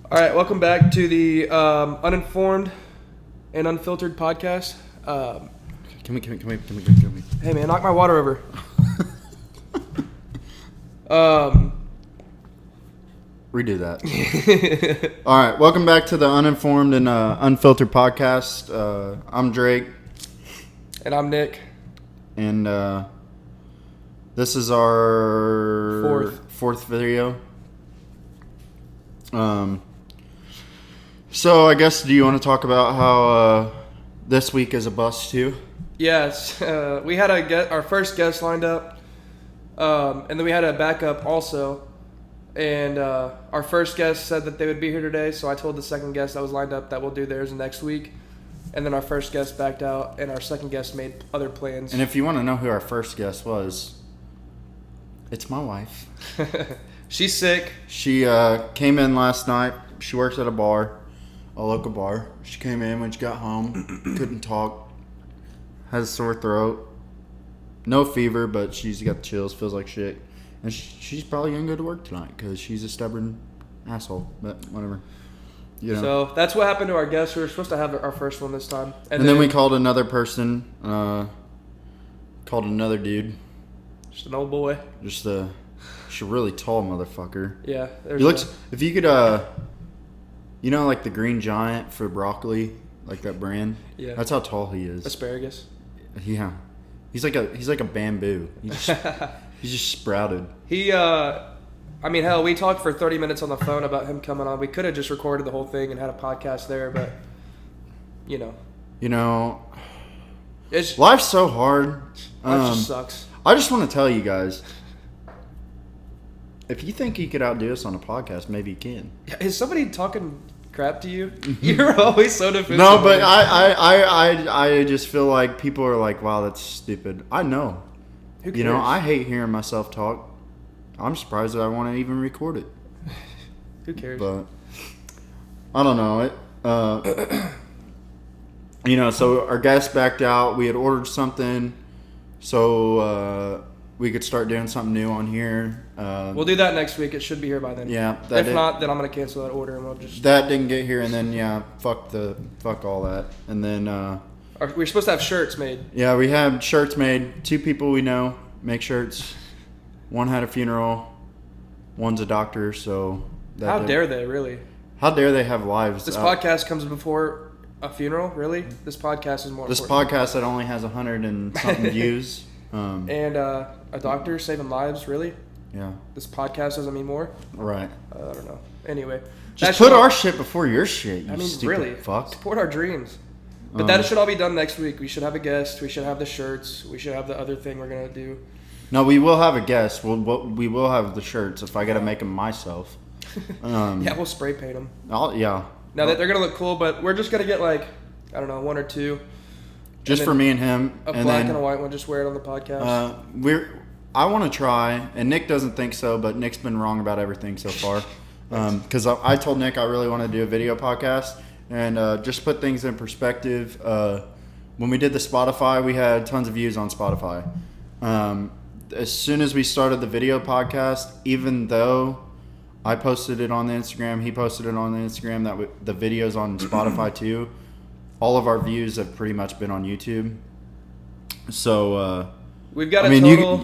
All right, welcome back to the Uninformed and Unfiltered podcast. Can we? Hey man, knock my water over. Redo that. All right, welcome back to the Uninformed and Unfiltered podcast. I'm Drake. And I'm Nick. And this is our fourth video. So I guess, do you want to talk about how this week is a bust too? Yes, we had our first guest lined up, and then we had a backup also. And our first guest said that they would be here today, so I told the second guest that was lined up that we'll do theirs next week. And then our first guest backed out, and our second guest made other plans. And if you want to know who our first guest was, it's my wife. She's sick. She came in last night. She works at a local bar. She came in when she got home, couldn't talk, has a sore throat, no fever, but she's got the chills, feels like shit. And she's probably going to go to work tonight because she's a stubborn asshole, but whatever. You know. So that's what happened to our guest. We were supposed to have our first one this time. And then we called another person, called another dude. Just an old boy. Just a really tall motherfucker. Yeah. He looks, if you could, you know, like the Green Giant for broccoli, like that brand? Yeah. That's how tall he is. Asparagus. Yeah. He's like a bamboo. He's just sprouted. I mean, hell, we talked for 30 minutes on the phone about him coming on. We could have just recorded the whole thing and had a podcast there, but, you know. Life's so hard. Life just sucks. I just want to tell you guys, if you think you could outdo us on a podcast, maybe you can. Is somebody talking crap to you? You're always so defensive. No, but I just feel like people are like, wow, that's stupid. I know. Who cares? You know, I hate hearing myself talk. I'm surprised that I want to even record it. Who cares? But I don't know. So our guest backed out. We had ordered something so we could start doing something new on here. We'll do that next week. It should be here by then. Yeah. If not, then I'm going to cancel that order and we'll just... That didn't get here, and then, fuck all that. And then... we're supposed to have shirts made. Yeah, we had shirts made. 2 people we know make shirts. One had a funeral. One's a doctor, so... How dare they, really? How dare they have lives? This podcast comes before a funeral, really? This podcast is more This important. podcast that only has 100 and something views. And a doctor saving lives, really? Yeah. This podcast doesn't mean more? Right. I don't know. Anyway. Just put our shit before your shit, you stupid really, fuck. Support our dreams. But that should all be done next week. We should have a guest. We should have the shirts. We should have the other thing we're going to do. No, we will have a guest. We will have the shirts if I got to make them myself. Yeah, we'll spray paint them. Yeah. Now that they're going to look cool, but we're just going to get like, I don't know, 1 or 2. Just for me and him. A black and a white one, just wear it on the podcast. I want to try, and Nick doesn't think so, but Nick's been wrong about everything so far. Because I told Nick I really want to do a video podcast, and just put things in perspective. When we did the Spotify, we had tons of views on Spotify. As soon as we started the video podcast, even though I posted it on the Instagram, he posted it on the Instagram, the videos on Spotify too, all of our views have pretty much been on YouTube. So we've got total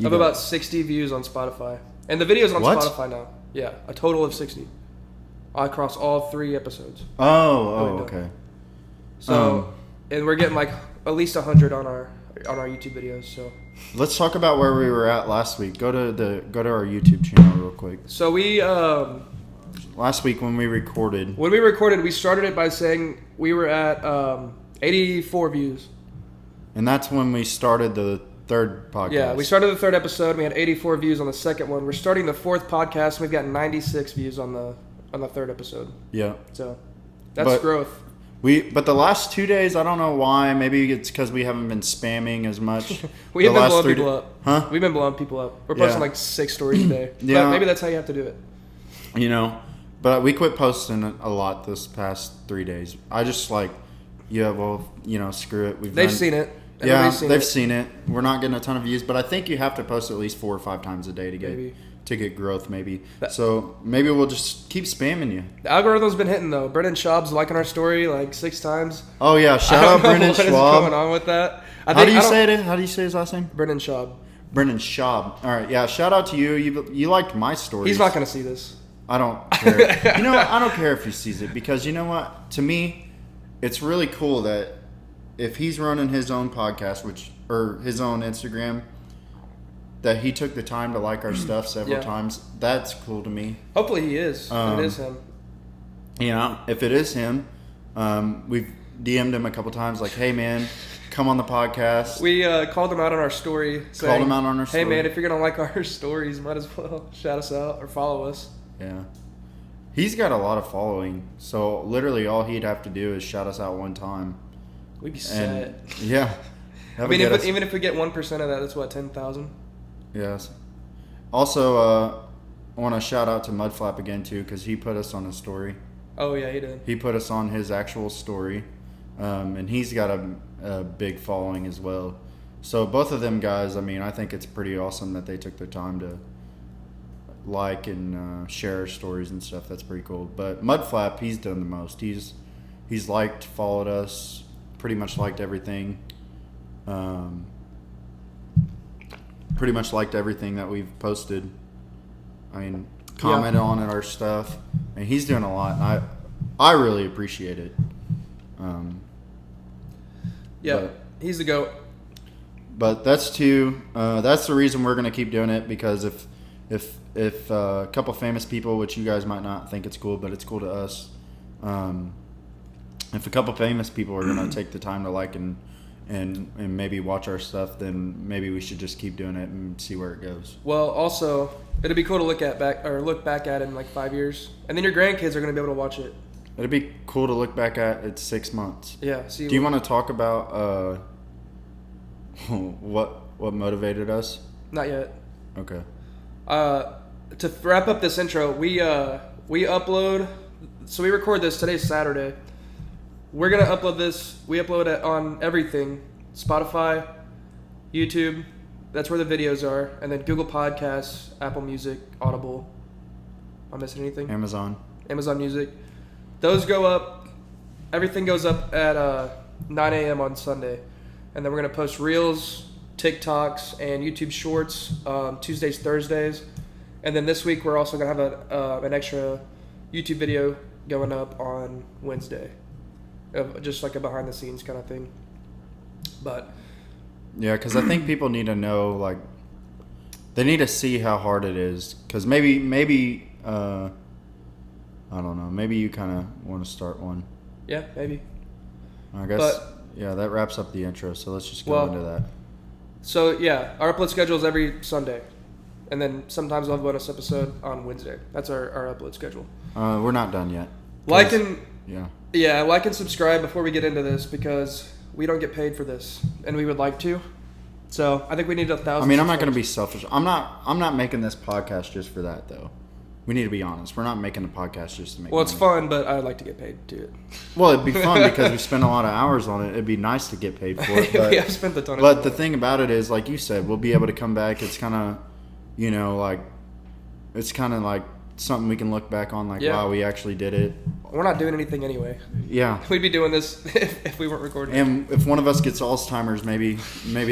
of about 60 views on Spotify. And the video's on Spotify now. Yeah, a total of 60 across all 3 episodes. Okay. So, and we're getting like at least 100 on our YouTube videos. So let's talk about where we were at last week. Go to our YouTube channel real quick. So we last week when we recorded, we started it by saying we were at 84 views. And that's when we started the 3rd podcast. Yeah, we started the 3rd episode. We had 84 views on the 2nd one. We're starting the 4th podcast, and we've got 96 views on the 3rd episode. Yeah. So that's growth. But the last 2 days, I don't know why. Maybe it's because we haven't been spamming as much. We have been blowing people up. Huh? We've been blowing people up. We're posting like 6 stories a day. Yeah. But maybe that's how you have to do it. You know, but we quit posting a lot this past 3 days. I just screw it. They've seen it. Yeah, they've seen it. We're not getting a ton of views, but I think you have to post at least 4 or 5 times a day to get to get growth, maybe. So maybe we'll just keep spamming you. The algorithm's been hitting though. Brendan Schaub's liking our story like 6 times. Oh yeah, shout out Brendan Schwab. What is going on with that? How do you say it? How do you say his last name? Brendan Schaub. Brendan Schaub. All right, yeah. Shout out to you. You liked my story. He's not gonna see this. I don't care. You know what? I don't care if he sees it because you know what? To me, it's really cool that if he's running his own podcast, or his own Instagram, that he took the time to like our stuff several times. That's cool to me. Hopefully he is. It is him. You know, if it is him, we've DM'd him a couple times like, hey man, come on the podcast. We called him out on our story. Called him out on our story. Hey man, if you're going to like our stories, might as well shout us out or follow us. Yeah. He's got a lot of following, so literally all he'd have to do is shout us out one time. We'd be set. Yeah. I mean, even if we get 1% of that, that's what, 10,000? Yes. Also, I want to shout out to Mudflap again, too, because he put us on his story. Oh, yeah, he did. He put us on his actual story, and he's got a big following as well. So both of them guys, I mean, I think it's pretty awesome that they took their time to like and share stories and stuff. That's pretty cool. But Mudflap, he's done the most. He's liked, followed us, pretty much liked everything. Pretty much liked everything that we've posted. I mean, commented on it, our stuff. And he's doing a lot. And I really appreciate it. He's the GOAT. But that's that's the reason we're gonna keep doing it, because if a couple famous people, which you guys might not think it's cool, but it's cool to us. If a couple famous people are gonna take the time to like and maybe watch our stuff, then maybe we should just keep doing it and see where it goes. Well, also, it'd be cool to look back at in like 5 years, and then your grandkids are gonna be able to watch it. It'd be cool to look back at. It's 6 months. Yeah. Do you want to talk about what motivated us? Not yet. Okay. To wrap up this intro, we upload. So we record this. Today's Saturday. We're gonna upload this. We upload it on everything: Spotify, YouTube. That's where the videos are, and then Google Podcasts, Apple Music, Audible. Am I missing anything? Amazon Music. Those go up. Everything goes up at 9 a.m. on Sunday, and then we're gonna post Reels, TikToks, and YouTube Shorts Tuesdays, Thursdays, and then this week we're also gonna have an extra YouTube video going up on Wednesday, just like a behind the scenes kind of thing. But yeah, because I think people need to know, like, they need to see how hard it is. Because maybe I don't know. Maybe you kind of want to start one. Yeah, maybe. I guess. Yeah, that wraps up the intro. So let's just go into that. So yeah, our upload schedule is every Sunday, and then sometimes we'll have a bonus episode on Wednesday. That's our upload schedule. We're not done yet. Like and subscribe before we get into this, because we don't get paid for this, and we would like to. So I think we need 1,000. I mean, I'm not going to be selfish. I'm not making this podcast just for that, though. We need to be honest. We're not making the podcast just to make money. It's fun, but I'd like to get paid to it. Well, it'd be fun because we spend a lot of hours on it. It'd be nice to get paid for it. But, we have spent a ton of But time. the thing about it is, like you said, we'll be able to come back. It's kind of, it's kind of like something we can look back on, like, wow, we actually did it. We're not doing anything anyway. Yeah. We'd be doing this if we weren't recording. And if one of us gets Alzheimer's, maybe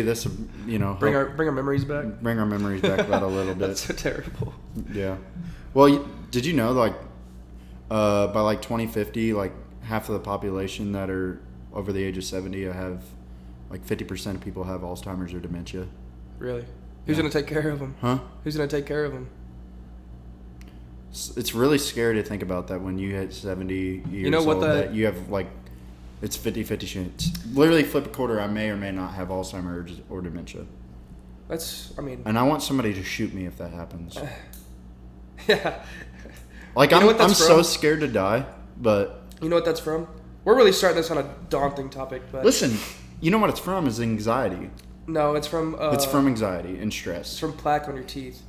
this, bring our memories back. Bring our memories back about a little bit. That's so terrible. Yeah. Well, did you know, like, by like 2050, like half of the population that are over the age of 70 have, like, 50% of people have Alzheimer's or dementia? Really? Who's going to take care of them? Huh? Who's going to take care of them? It's really scary to think about that when you hit 70 years old, that you have, like, it's 50-50 chance. Literally flip a quarter, I may or may not have Alzheimer's or dementia. And I want somebody to shoot me if that happens. Yeah. Like, I'm so scared to die, but... You know what that's from? We're really starting this on a daunting topic, but... Listen, you know what it's from is anxiety. No, it's from... it's from anxiety and stress. It's from plaque on your teeth.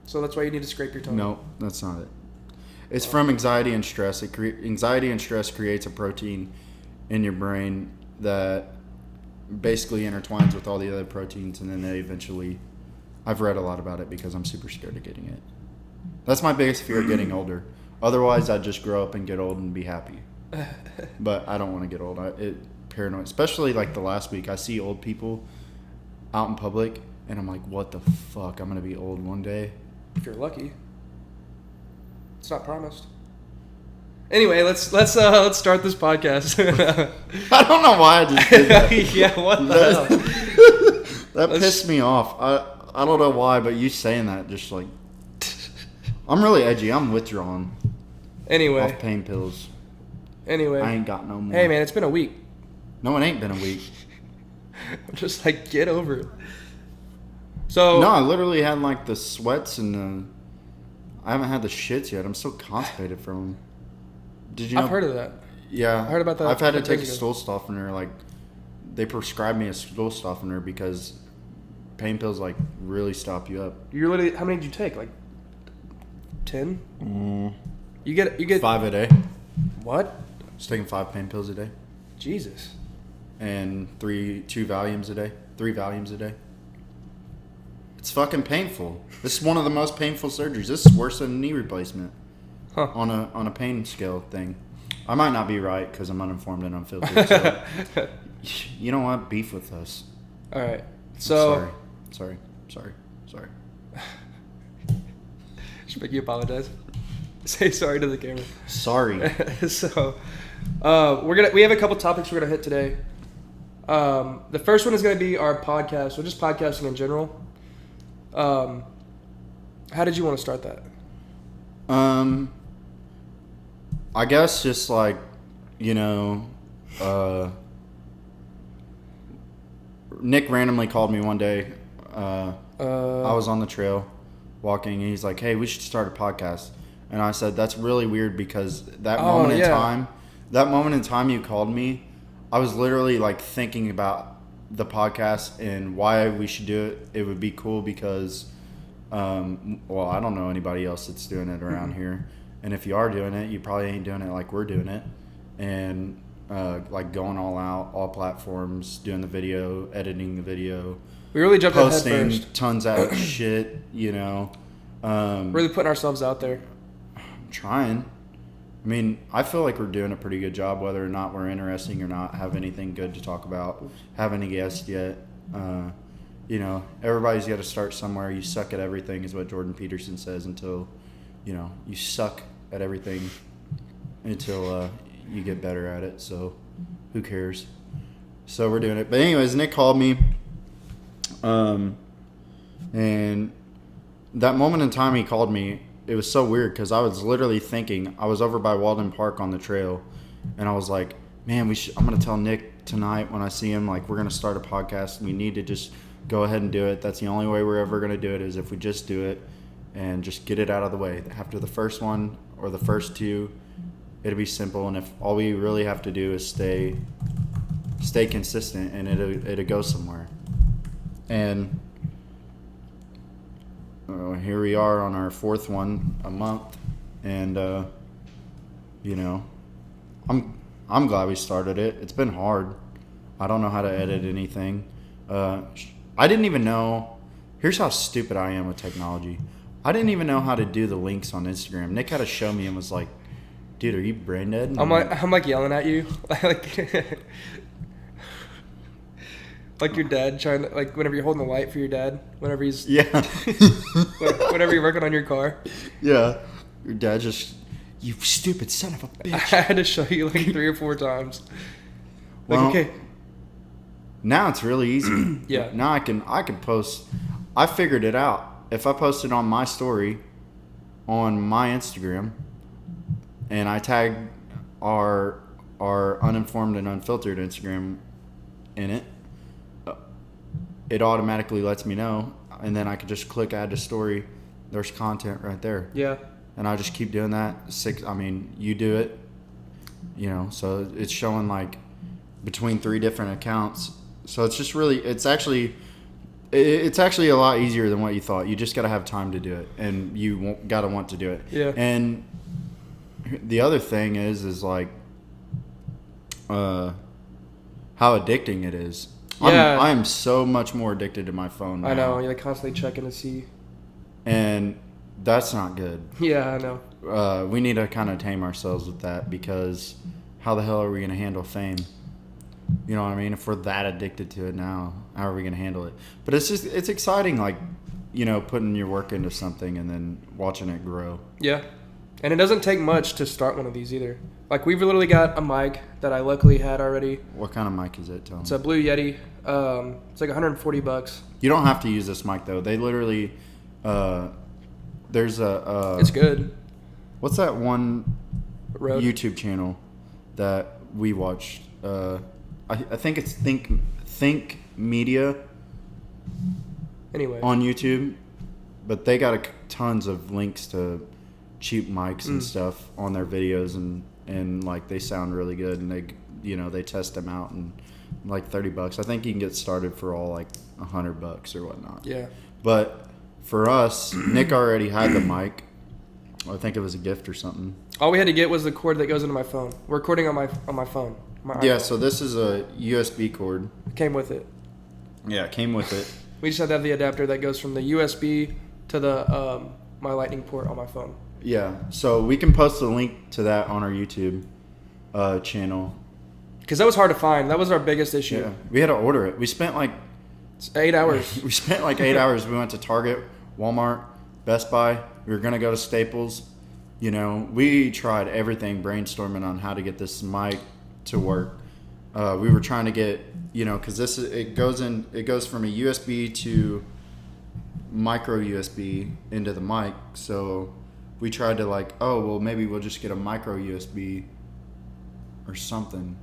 So that's why you need to scrape your tongue. No, that's not it. It's from anxiety and stress. Anxiety and stress creates a protein in your brain that basically intertwines with all the other proteins, and then they eventually... I've read a lot about it because I'm super scared of getting it. That's my biggest fear of getting older. Otherwise, I'd just grow up and get old and be happy. But I don't want to get old. It paranoid, especially like the last week. I see old people out in public, and I'm like, what the fuck? I'm gonna be old one day. If you're lucky. It's not promised. Anyway, let's start this podcast. I don't know why I just did that. Yeah, what the hell? That pissed me off. I don't know why, but you saying that just like I'm really edgy. I'm withdrawing. Anyway. Off pain pills. Anyway. I ain't got no more. Hey man, it's been a week. No, it ain't been a week. I'm just like, get over it. So no, I literally had like the sweats and I haven't had the shits yet. I'm so constipated from them. Did you know? I've heard of that. Yeah. I heard about that. I've had to take a stool softener. Like, they prescribed me a stool softener because pain pills like really stop you up. You're literally, how many did you take? Like 10? You get 5 a day. What? I was taking 5 pain pills a day. Jesus. And 2 Valiums a day. 3 Valiums a day. It's fucking painful. This is one of the most painful surgeries. This is worse than a knee replacement. Huh. On a pain scale thing. I might not be right because I'm uninformed and unfiltered. So you know what? Beef with us. All right. So Sorry. Should make you apologize. Say sorry to the camera. Sorry. So we have a couple topics we're gonna hit today. The first one is gonna be our podcast, or just podcasting in general. How did you want to start that? I guess just like, you know, Nick randomly called me one day. I was on the trail walking, and he's like, hey, we should start a podcast. And I said, that's really weird because that moment in time you called me, I was literally like thinking about the podcast and why we should do it. It would be cool because, well, I don't know anybody else that's doing it around here. And if you are doing it, you probably ain't doing it like we're doing it. And like going all out, all platforms, doing the video, editing the video. We really jumped ahead posting first. Tons of shit, you know. Really putting ourselves out there. Trying. I mean, I feel like we're doing a pretty good job, whether or not we're interesting or not, have anything good to talk about, have any guests yet. You know, everybody's got to start somewhere. You suck at everything is what Jordan Peterson says until, you know, you suck at everything until you get better at it. So who cares? So we're doing it. But anyways, Nick called me. And that moment in time he called me, it was so weird because I was literally thinking, I was over by Walden Park on the trail, and I was like, man, I'm going to tell Nick tonight when I see him, like, we're going to start a podcast, and we need to just go ahead and do it. That's the only way we're ever going to do it is if we just do it and just get it out of the way. After the first one or the first 2, it'll be simple, and if all we really have to do is stay consistent, and it'll go somewhere. And here we are on our 4th one a month, and you know, I'm glad we started it. It's been hard. I don't know how to edit anything. I didn't even know. Here's how stupid I am with technology. I didn't even know how to do the links on Instagram. Nick had to show me and was like, "Dude, are you brain dead?" And I'm like yelling at you, like your dad trying to, like whenever you're holding the light for your dad, whenever he's whenever you're working on your car. Yeah, your dad just, you stupid son of a bitch. I had to show you like 3 or 4 times. Like, well, okay. Now it's really easy. Yeah. Now I can post. I figured it out. If I post it on my story, on my Instagram, and I tag our Uninformed and Unfiltered Instagram in it, it automatically lets me know, and then I can just click add to story. There's content right there. Yeah. And I just keep doing that. You do it, you know, so it's showing like between 3 different accounts. So it's just really, it's actually a lot easier than what you thought. You just got to have time to do it, and you got to want to do it. Yeah. And the other thing is like, how addicting it is. Yeah. I am so much more addicted to my phone now. I know. You're like constantly checking to see. And that's not good. Yeah, I know. We need to kind of tame ourselves with that, because how the hell are we going to handle fame? You know what I mean? If we're that addicted to it now, how are we going to handle it? But it's exciting, like, you know, putting your work into something and then watching it grow. Yeah. And it doesn't take much to start one of these either. Like, we've literally got a mic that I luckily had already. What kind of mic is it? Tell me. It's a Blue Yeti. It's like $140. You don't have to use this mic, though. They literally, there's a... It's good. What's that one Rode. YouTube channel that we watched? I think it's Think Media Anyway. on YouTube, but they got tons of links to cheap mics and stuff on their videos, and like they sound really good, and they test them out, and like $30. I think you can get started for all like $100 or whatnot. Yeah. But for us, Nick already had the mic. I think it was a gift or something. All we had to get was the cord that goes into my phone. We're recording on my phone. Yeah, iPhone. so this is a USB cord. It came with it. Yeah, it came with it. We just had to have the adapter that goes from the USB to the my lightning port on my phone. Yeah, so we can post a link to that on our YouTube channel. Because that was hard to find. That was our biggest issue. Yeah, we had to order it. We spent like It's 8 hours. we spent like 8 hours. We went to Target, Walmart, Best Buy. We were gonna go to Staples. You know, we tried everything, brainstorming on how to get this mic to work. We were trying to get, you know, because it goes from a USB to micro USB into the mic. So we tried to like, oh well, maybe we'll just get a micro USB or something.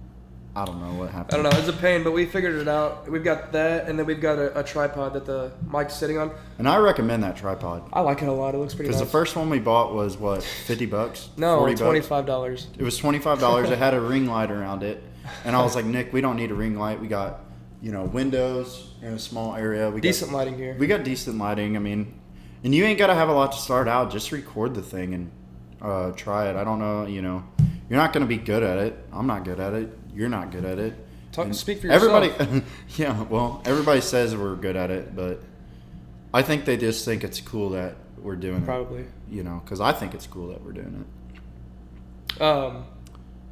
I don't know what happened. I don't know. It's a pain, but we figured it out. We've got that, and then we've got a tripod that the mic's sitting on. And I recommend that tripod. I like it a lot. It looks pretty nice. Because the first one we bought was what, $50? No, $40? $25. It was $25. It had a ring light around it, and I was like, Nick, we don't need a ring light. We got, you know, windows in a small area. We Decent lighting here. We got decent lighting. I mean, and you ain't got to have a lot to start out. Just record the thing and try it. I don't know. You know, you're not going to be good at it. I'm not good at it. You're not good at it. Speak for yourself. Everybody, yeah. Well, everybody says we're good at it, but I think they just think it's cool that we're doing it. Probably. You know, because I think it's cool that we're doing it.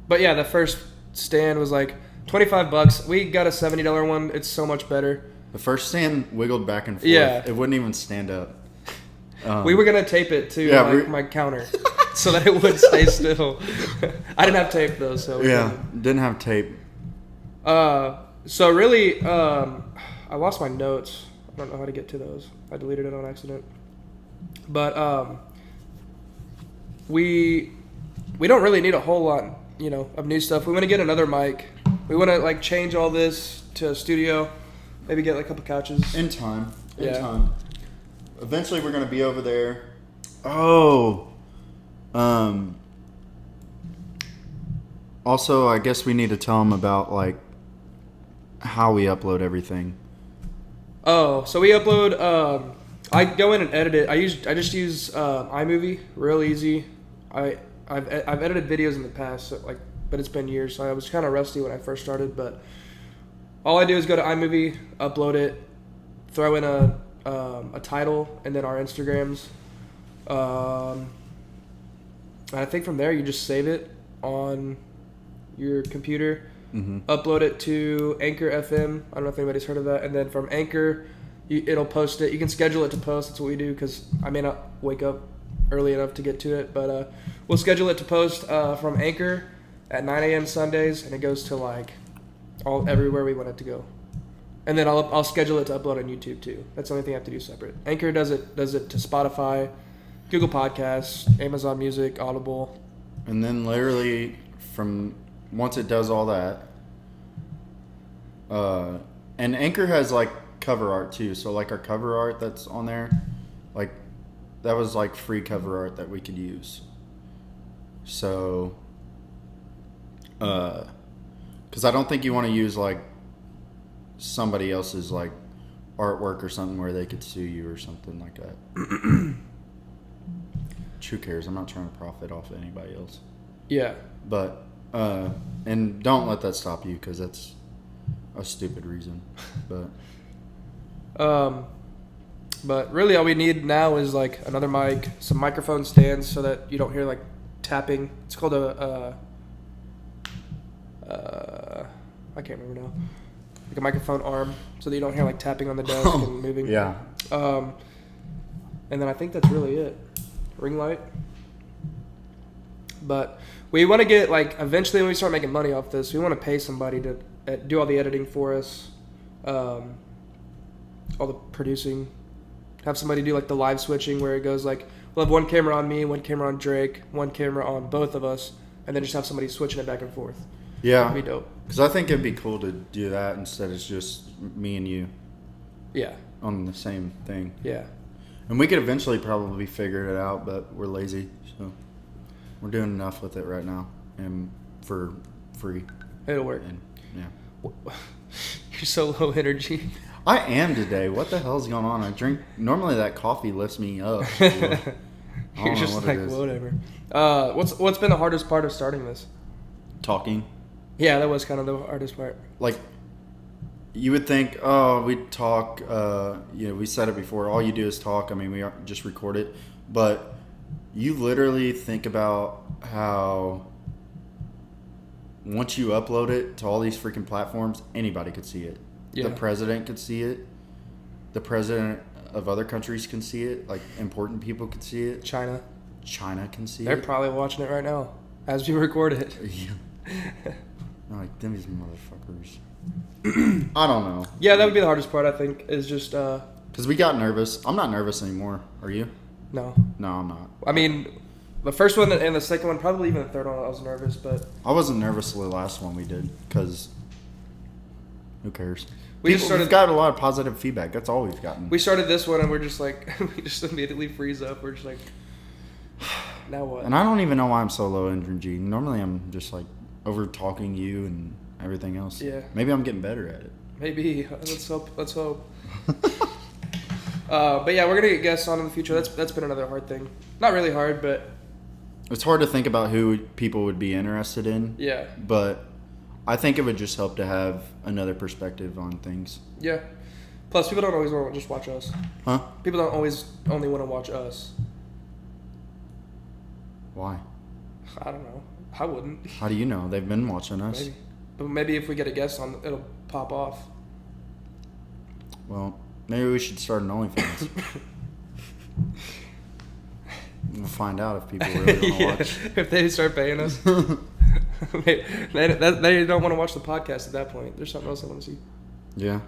But yeah, the first stand was like $25. We got a $70 one. It's so much better. The first stand wiggled back and forth. Yeah. It wouldn't even stand up. We were gonna tape it to Yeah, my counter so that it would stay still. I didn't have tape though, so Yeah, didn't have tape. So really, I lost my notes. I don't know how to get to those. I deleted it on accident. But we don't really need a whole lot, you know, of new stuff. We want to get another mic. We want to like change all this to a studio. Maybe get like a couple couches. In time. In Yeah. time. Eventually we're going to be over there. Oh. Also, I guess we need to tell them about like how we upload everything. Oh, so we upload. I go in and edit it. I just use iMovie, real easy. I've edited videos in the past, so but it's been years. So I was kind of rusty when I first started, but all I do is go to iMovie, upload it, throw in a title, and then our Instagrams. And I think from there you just save it on your computer. Mm-hmm. Upload it to Anchor FM. I don't know if anybody's heard of that. And then from Anchor, it'll post it. You can schedule it to post. That's what we do because I may not wake up early enough to get to it. But we'll schedule it to post from Anchor at 9 a.m. Sundays, and it goes to like everywhere we want it to go. And then I'll schedule it to upload on YouTube too. That's the only thing I have to do separate. Anchor does it to Spotify, Google Podcasts, Amazon Music, Audible. And then literally from once it does all that, and Anchor has like cover art too. So like our cover art that's on there, like that was like free cover art that we could use. So, because I don't think you want to use like somebody else's like artwork or something where they could sue you or something like that. Who cares? I'm not trying to profit off of anybody else. Yeah. But and don't let that stop you because a stupid reason. But really all we need now is like another mic, some microphone stands so that you don't hear like tapping. It's called I can't remember now. Like a microphone arm so that you don't hear like tapping on the desk and moving. Yeah. And then I think that's really it. Ring light. But we want to get like eventually when we start making money off this, we want to pay somebody to do all the editing for us, all the producing. Have somebody do like the live switching where it goes like we'll have one camera on me, one camera on Drake, one camera on both of us, and then just have somebody switching it back and forth. Yeah. That'd be dope. Because I think it'd be cool to do that instead of just me and you. Yeah. On the same thing. Yeah. And we could eventually probably figure it out, but we're lazy, so we're doing enough with it right now, and for free. It'll work. And, yeah. You're so low energy. I am today. What the hell's going on? I drink. Normally that coffee lifts me up. So You're just like whatever. What's been the hardest part of starting this? Talking. Yeah, that was kind of the hardest part. Like, you would think, oh, we'd talk. We said it before. All you do is talk. I mean, we just record it, but you literally think about how once you upload it to all these freaking platforms, anybody could see it. Yeah. The president could see it. The president of other countries can see it. Like, important people could see it. China can see They're it. probably watching it right now as we record it. Yeah. Like, them these motherfuckers. I don't know. Yeah, that would be the hardest part, I think, is just... Because we got nervous. I'm not nervous anymore. Are you? No. No, I'm not. I mean, the first one and the second one, probably even the third one, I was nervous, but... I wasn't nervous the last one we did, because who cares? We've got a lot of positive feedback. That's all we've gotten. We started this one, and we're just like... we just immediately freeze up. We're just like... Now what? And I don't even know why I'm so low energy. Normally I'm just like over-talking you and everything else. Yeah. Maybe I'm getting better at it. Maybe. Let's hope. But yeah, we're gonna get guests on in the future. That's been another hard thing. Not really hard, but it's hard to think about who people would be interested in. Yeah. But I think it would just help to have another perspective on things. Yeah. Plus, people don't always want to just watch us. Huh? People don't always only want to watch us. Why? I don't know. I wouldn't. How do you know? They've been watching us. Maybe. But maybe if we get a guest on, it'll pop off. Well, maybe we should start an OnlyFans. We'll find out if people really want to watch. If they start paying us. they don't want to watch the podcast at that point. There's something else they want to see. Yeah.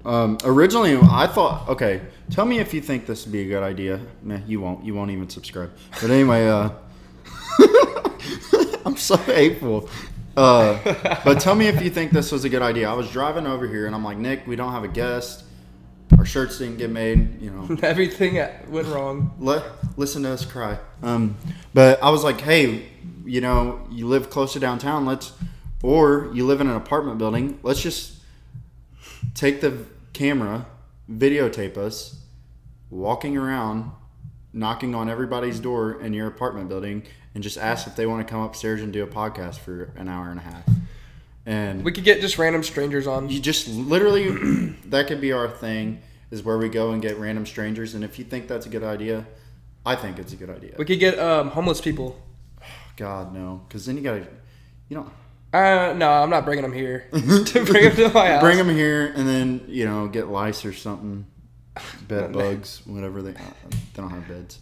Originally, I thought, okay, tell me if you think this would be a good idea. Nah, you won't. You won't even subscribe. But anyway, I'm so hateful. But tell me if you think this was a good idea. I was driving over here, and I'm like, Nick, we don't have a guest. Our shirts didn't get made, you know. Everything went wrong. Listen to us cry. But I was like, hey, you know, you live close to downtown, or you live in an apartment building, let's just take the camera, videotape us walking around, knocking on everybody's door in your apartment building, and just ask if they want to come upstairs and do a podcast for an hour and a half. And we could get just random strangers on. You just literally, that could be our thing, is where we go and get random strangers. And if you think that's a good idea, I think it's a good idea. We could get homeless people. God, no. Because then you got to, you know. No, I'm not bringing them here. To bring them to my house. Bring them here and then, you know, get lice or something. Bed bugs, whatever they don't have beds.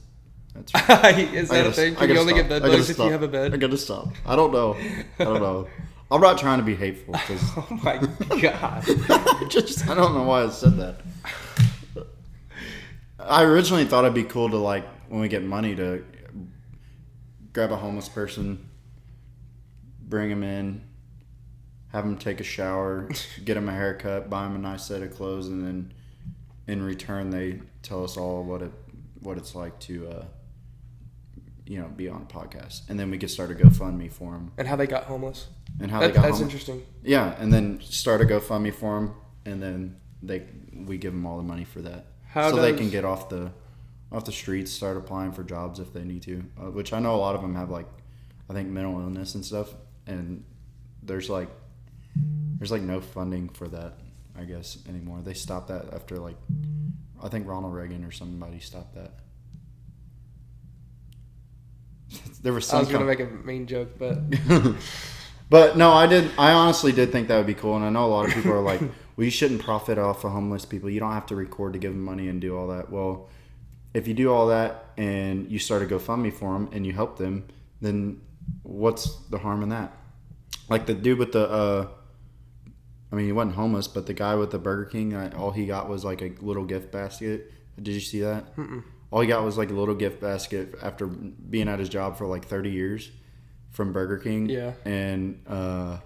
That's right. Is that a thing? Can you only get bed bugs if you have a bed? I gotta stop. I don't know. I'm not trying to be hateful. Oh my God. I don't know why I said that. I originally thought it'd be cool to, like, when we get money, to grab a homeless person, bring him in, have him take a shower, get him a haircut, buy him a nice set of clothes, and then in return they tell us all what it's like to be on a podcast, and then we could start a GoFundMe for him. And how they got homeless. That's interesting. Yeah, and then start a GoFundMe for them, and then we give them all the money for that, they can get off the streets, start applying for jobs if they need to. Which I know a lot of them have, like, I think mental illness and stuff, and there's like There's like no funding for that, I guess, anymore. They stopped that after like, I think Ronald Reagan or somebody stopped that. There was some. I was gonna make a mean joke, but but no, I honestly did think that would be cool, and I know a lot of people are like, well, you shouldn't profit off of homeless people. You don't have to record to give them money and do all that. Well, if you do all that and you start a GoFundMe for them and you help them, then what's the harm in that? Like the dude with the, I mean, he wasn't homeless, but the guy with the Burger King, all he got was like a little gift basket. Did you see that? Mm-mm. All he got was like a little gift basket after being at his job for like 30 years from Burger King. Yeah. And I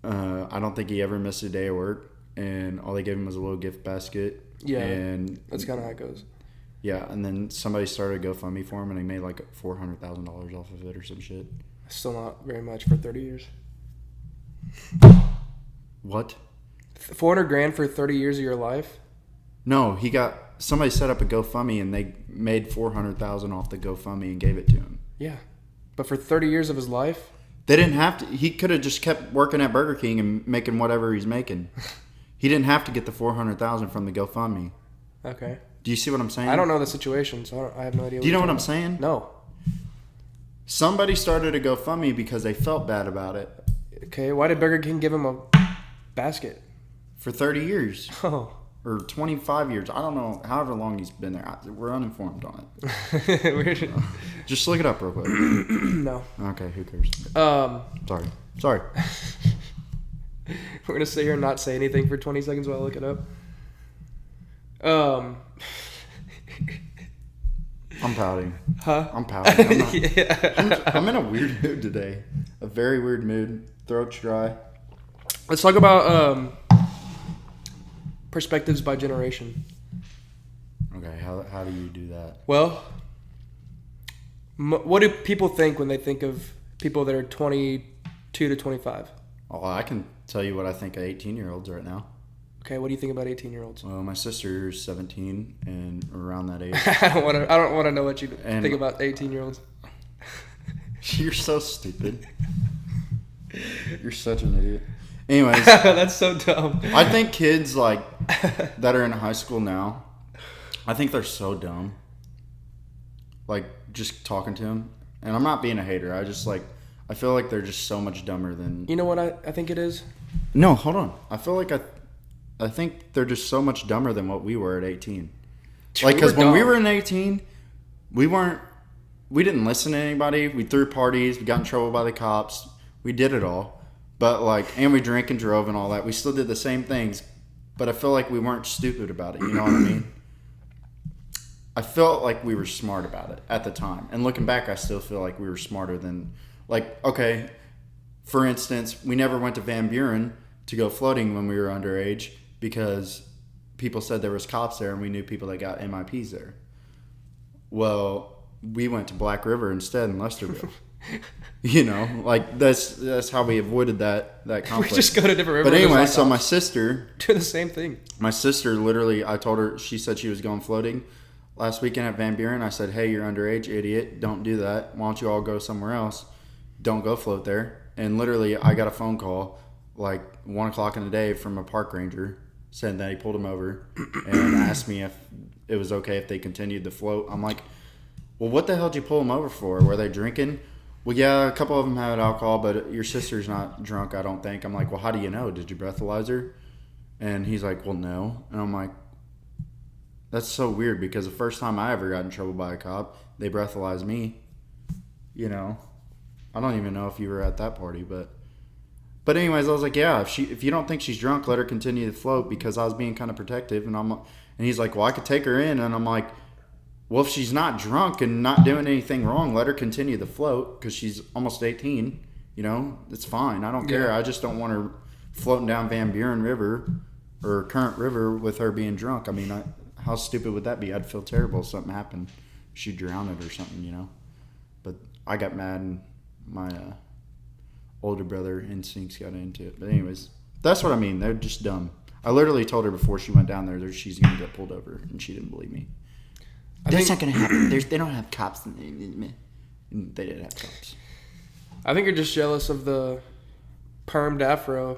don't think he ever missed a day of work. And all they gave him was a little gift basket. Yeah. And that's kind of how it goes. Yeah. And then somebody started a GoFundMe for him and he made like $400,000 off of it or some shit. Still not very much for 30 years. What? $400,000 for 30 years of your life? No, somebody set up a GoFundMe and they made $400,000 off the GoFundMe and gave it to him. Yeah. But for 30 years of his life? They didn't have to. He could have just kept working at Burger King and making whatever he's making. He didn't have to get the $400,000 from the GoFundMe. Okay. Do you see what I'm saying? I don't know the situation, so I have no idea. Do you know what I'm saying? No. Somebody started a GoFundMe because they felt bad about it. Okay, why did Burger King give him a basket? For 30 years. Oh. Or 25 years. I don't know. However long he's been there. We're uninformed on it. Just look it up real quick. No. Okay, who cares? Sorry. We're going to sit here and not say anything for 20 seconds while I look it up. I'm pouting. Huh? I'm pouting. Yeah. I'm in a weird mood today. A very weird mood. Throat's dry. Let's talk about perspectives by generation. Okay, how do you do that? Well, what do people think when they think of people that are 22 to 25? Oh, I can tell you what I think of 18-year-olds right now. Okay, what do you think about 18-year-olds? Well, my sister's 17 and around that age. I don't want to know what you think about 18-year-olds. You're so stupid. You're such an idiot. Anyways, that's so dumb. I think kids like that are in high school now, I think they're so dumb. Like just talking to them, and I'm not being a hater. I feel like they're just so much dumber than. You know what I think it is? No, hold on. I feel like I think they're just so much dumber than what we were at 18. Like, because when we were in 18, we didn't listen to anybody. We threw parties. We got in trouble by the cops. We did it all. But and we drank and drove and all that. We still did the same things. But I feel like we weren't stupid about it. You know what I mean? I felt like we were smart about it at the time. And looking back, I still feel like we were smarter than, okay, for instance, we never went to Van Buren to go floating when we were underage because people said there was cops there and we knew people that got MIPs there. Well, we went to Black River instead in Lesterville. That's how we avoided that conflict. We just go to different rivers. But anyway, so my sister do the same thing. My sister literally, I told her, she said she was going floating last weekend at Van Buren. I said, hey, you're underage, idiot. Don't do that. Why don't you all go somewhere else? Don't go float there. And literally, I got a phone call 1 o'clock in the day from a park ranger saying that he pulled him over and asked me if it was okay if they continued to float. I'm like, well, what the hell did you pull them over for? Were they drinking? Well, yeah, a couple of them had alcohol, but your sister's not drunk, I don't think. I'm like, well, how do you know? Did you breathalyze her? And he's like, well, no. And I'm like, that's so weird because the first time I ever got in trouble by a cop, they breathalyzed me. I don't even know if you were at that party, but anyways, I was like, yeah, if you don't think she's drunk, let her continue to float because I was being kind of protective. And he's like, well, I could take her in. And I'm like, well, if she's not drunk and not doing anything wrong, let her continue to float because she's almost 18. It's fine. I don't care. I just don't want her floating down Van Buren River or Current River with her being drunk. I mean, how stupid would that be? I'd feel terrible if something happened. She'd drown it or something, But I got mad and my older brother instincts got into it. But anyways, that's what I mean. They're just dumb. I literally told her before she went down there that she's going to get pulled over, and she didn't believe me. That's not going to happen. They don't have cops. They did have cops. I think you're just jealous of the permed afro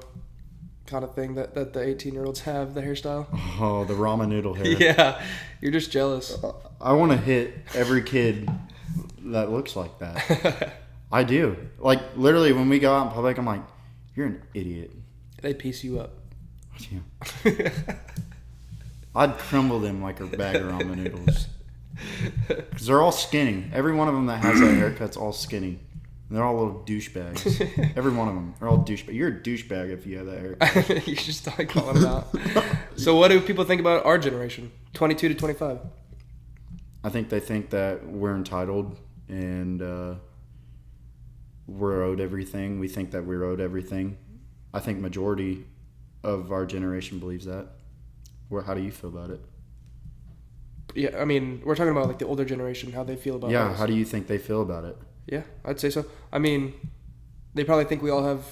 kind of thing that the 18-year-olds have, the hairstyle. Oh, the ramen noodle hair. Yeah, you're just jealous. I want to hit every kid that looks like that. I do. Like, literally, when we go out in public, I'm like, you're an idiot. They piece you up. Yeah. I'd crumble them like a bag of ramen noodles. Because they're all skinny. Every one of them that has that haircut's all skinny. And they're all little douchebags. Every one of them. They're all douchebags. You're a douchebag if you have that haircut. You should start calling them out. So what do people think about our generation? 22 to 25. I think they think that we're entitled and we're owed everything. We think that we're owed everything. I think majority of our generation believes that. How do you feel about it? Yeah, I mean, we're talking about like the older generation, how they feel about Yeah, us. how do you think they feel about it? Yeah, I'd say so. I mean, they probably think we all have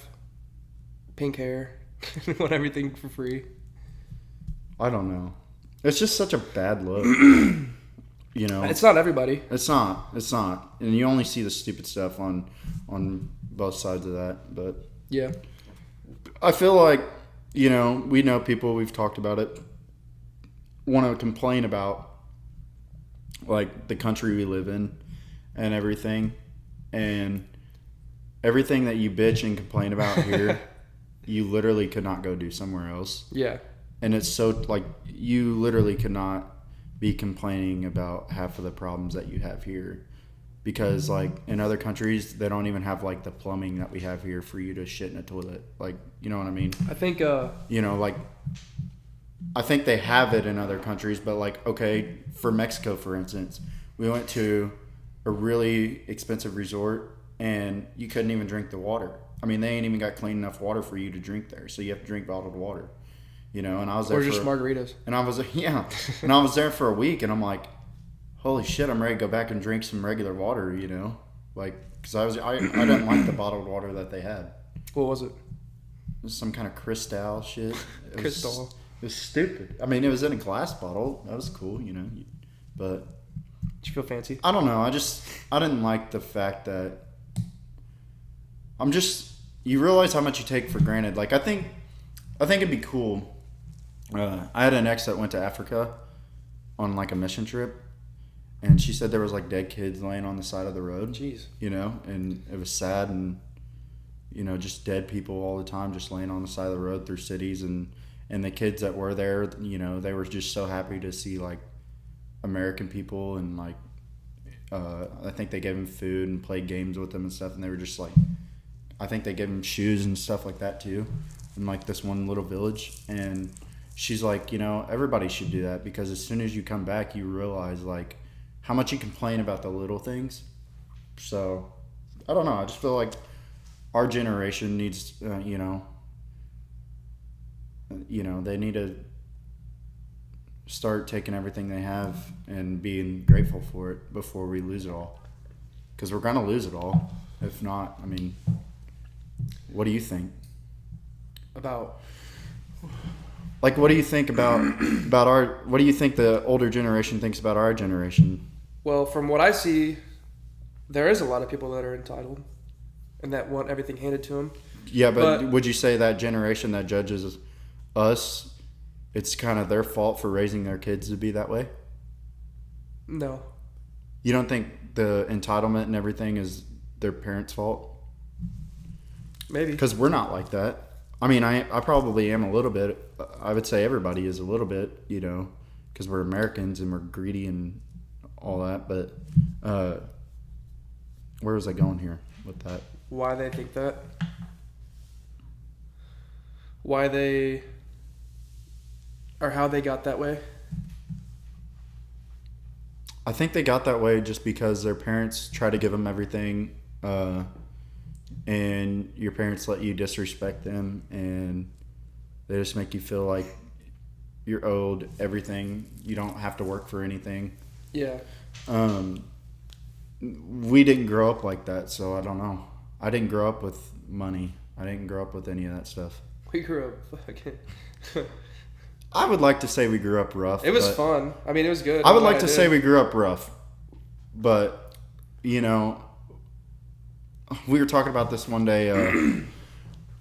pink hair and want everything for free. I don't know. It's just such a bad look. You know, It's not everybody. It's not, and you only see the stupid stuff on both sides of that. But Yeah. I feel like, you know, we know people, we've talked about it, want to complain about like the country we live in and everything that you bitch and complain about here, you literally could not go do somewhere else. Yeah. And it's so like you literally could not be complaining about half of the problems that you have here, because like in other countries they don't even have like the plumbing that we have here for you to shit in a toilet. Like, you know what I mean? I think You know, like I think they have it in other countries, but like, okay, for Mexico for instance, we went to a really expensive resort and you couldn't even drink the water. I mean, they ain't even got clean enough water for you to drink there, so you have to drink bottled water. You know, and I was there or just margaritas. and I was and I was there for a week, and I'm like, holy shit, I'm ready to go back and drink some regular water. You know, like because I didn't like the bottled water that they had. What was it? It was some kind of Cristal shit. Cristal. It was stupid. I mean, it was in a glass bottle. That was cool, you know, but Did you feel fancy? I don't know. I didn't like the fact that you realize how much you take for granted. Like I think it'd be cool. I had an ex that went to Africa on like a mission trip, and she said there was like dead kids laying on the side of the road. Jeez. You know, and it was sad, and you know, just dead people all the time, just laying on the side of the road through cities, and the kids that were there, you know, they were just so happy to see like American people, and like I think they gave them food and played games with them and stuff, and they were just like, I think they gave them shoes and stuff like that too, in like this one little village. And she's like, you know, everybody should do that, because as soon as you come back, you realize like how much you complain about the little things. So I don't know. I just feel like our generation needs, you know, they need to start taking everything they have and being grateful for it before we lose it all. Because we're gonna lose it all. If not, I mean, what do you think? About Like, what do you think about what do you think the older generation thinks about our generation? Well, from what I see, there is a lot of people that are entitled and that want everything handed to them. Yeah, but would you say that generation that judges us, it's kind of their fault for raising their kids to be that way? No. You don't think the entitlement and everything is their parents' fault? Maybe. Because we're not like that. I mean, I probably am a little bit. I would say everybody is a little bit, you know, because we're Americans and we're greedy and all that. But where was I going here with that? Why they think that? Why they, or how they got that way? I think they got that way just because their parents try to give them everything, and your parents let you disrespect them, and they just make you feel like you're owed everything. You don't have to work for anything. Yeah. We didn't grow up like that, so I don't know. I didn't grow up with money. I didn't grow up with any of that stuff. We grew up fucking... I would like to say we grew up rough. It was fun. I mean, it was good. I would like to say we grew up rough. But, you know, we were talking about this one day.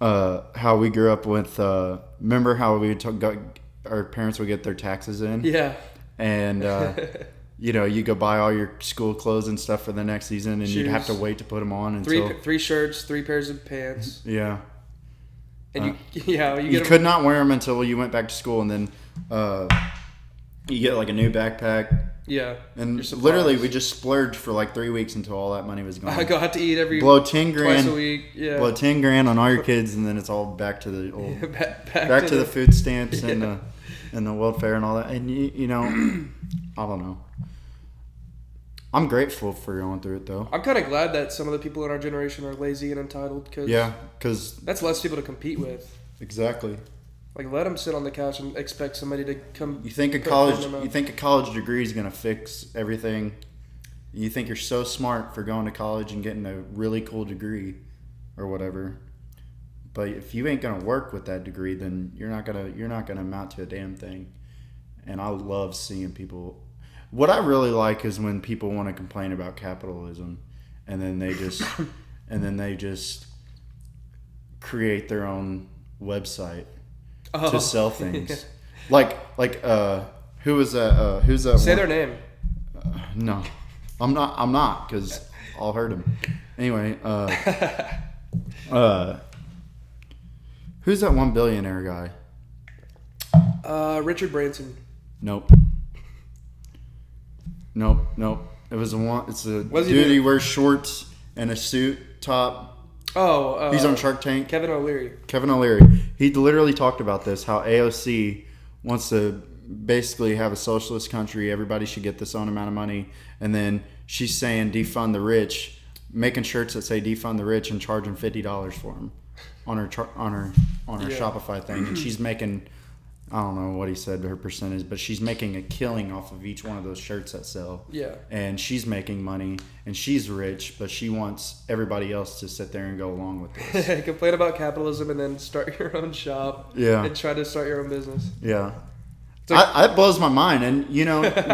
how we grew up with. Remember how our parents would get their taxes in? Yeah. And you go buy all your school clothes and stuff for the next season, and you'd have to wait to put them on until three shirts, 3 pairs of pants. Yeah. And you could not wear them until you went back to school, and then you get like a new backpack. Yeah. And literally, we just splurged for like 3 weeks until all that money was gone. I go out to eat blow 10 grand twice a week. Yeah. Blow 10 grand on all your kids, and then it's all back to the old, back to the food stamps and the welfare and all that. And I don't know. I'm grateful for going through it though. I'm kind of glad that some of the people in our generation are lazy and entitled because that's less people to compete with. Exactly. Like, let them sit on the couch and expect somebody to come. You think a college degree is gonna fix everything? You think you're so smart for going to college and getting a really cool degree, or whatever. But if you ain't gonna work with that degree, then you're not gonna amount to a damn thing. And I love seeing people. What I really like is when people want to complain about capitalism, and then they just create their own website to sell things. like who was that? Who's that? Say their name. No, I'm not because I'll hurt him. Anyway, who's that one billionaire guy? Richard Branson. Nope. It was it's a dude. He wears shorts and a suit top. Oh, he's on Shark Tank. Kevin O'Leary. He literally talked about this. How AOC wants to basically have a socialist country. Everybody should get this own amount of money, and then she's saying defund the rich, making shirts that say defund the rich and charging $50 for them on her Shopify thing, and she's making. I don't know what he said her percentage, but she's making a killing off of each one of those shirts that sell. Yeah. And she's making money, and she's rich, but she wants everybody else to sit there and go along with this. Complain about capitalism and then start your own shop. Yeah. And try to start your own business. Yeah. It blows my mind. And,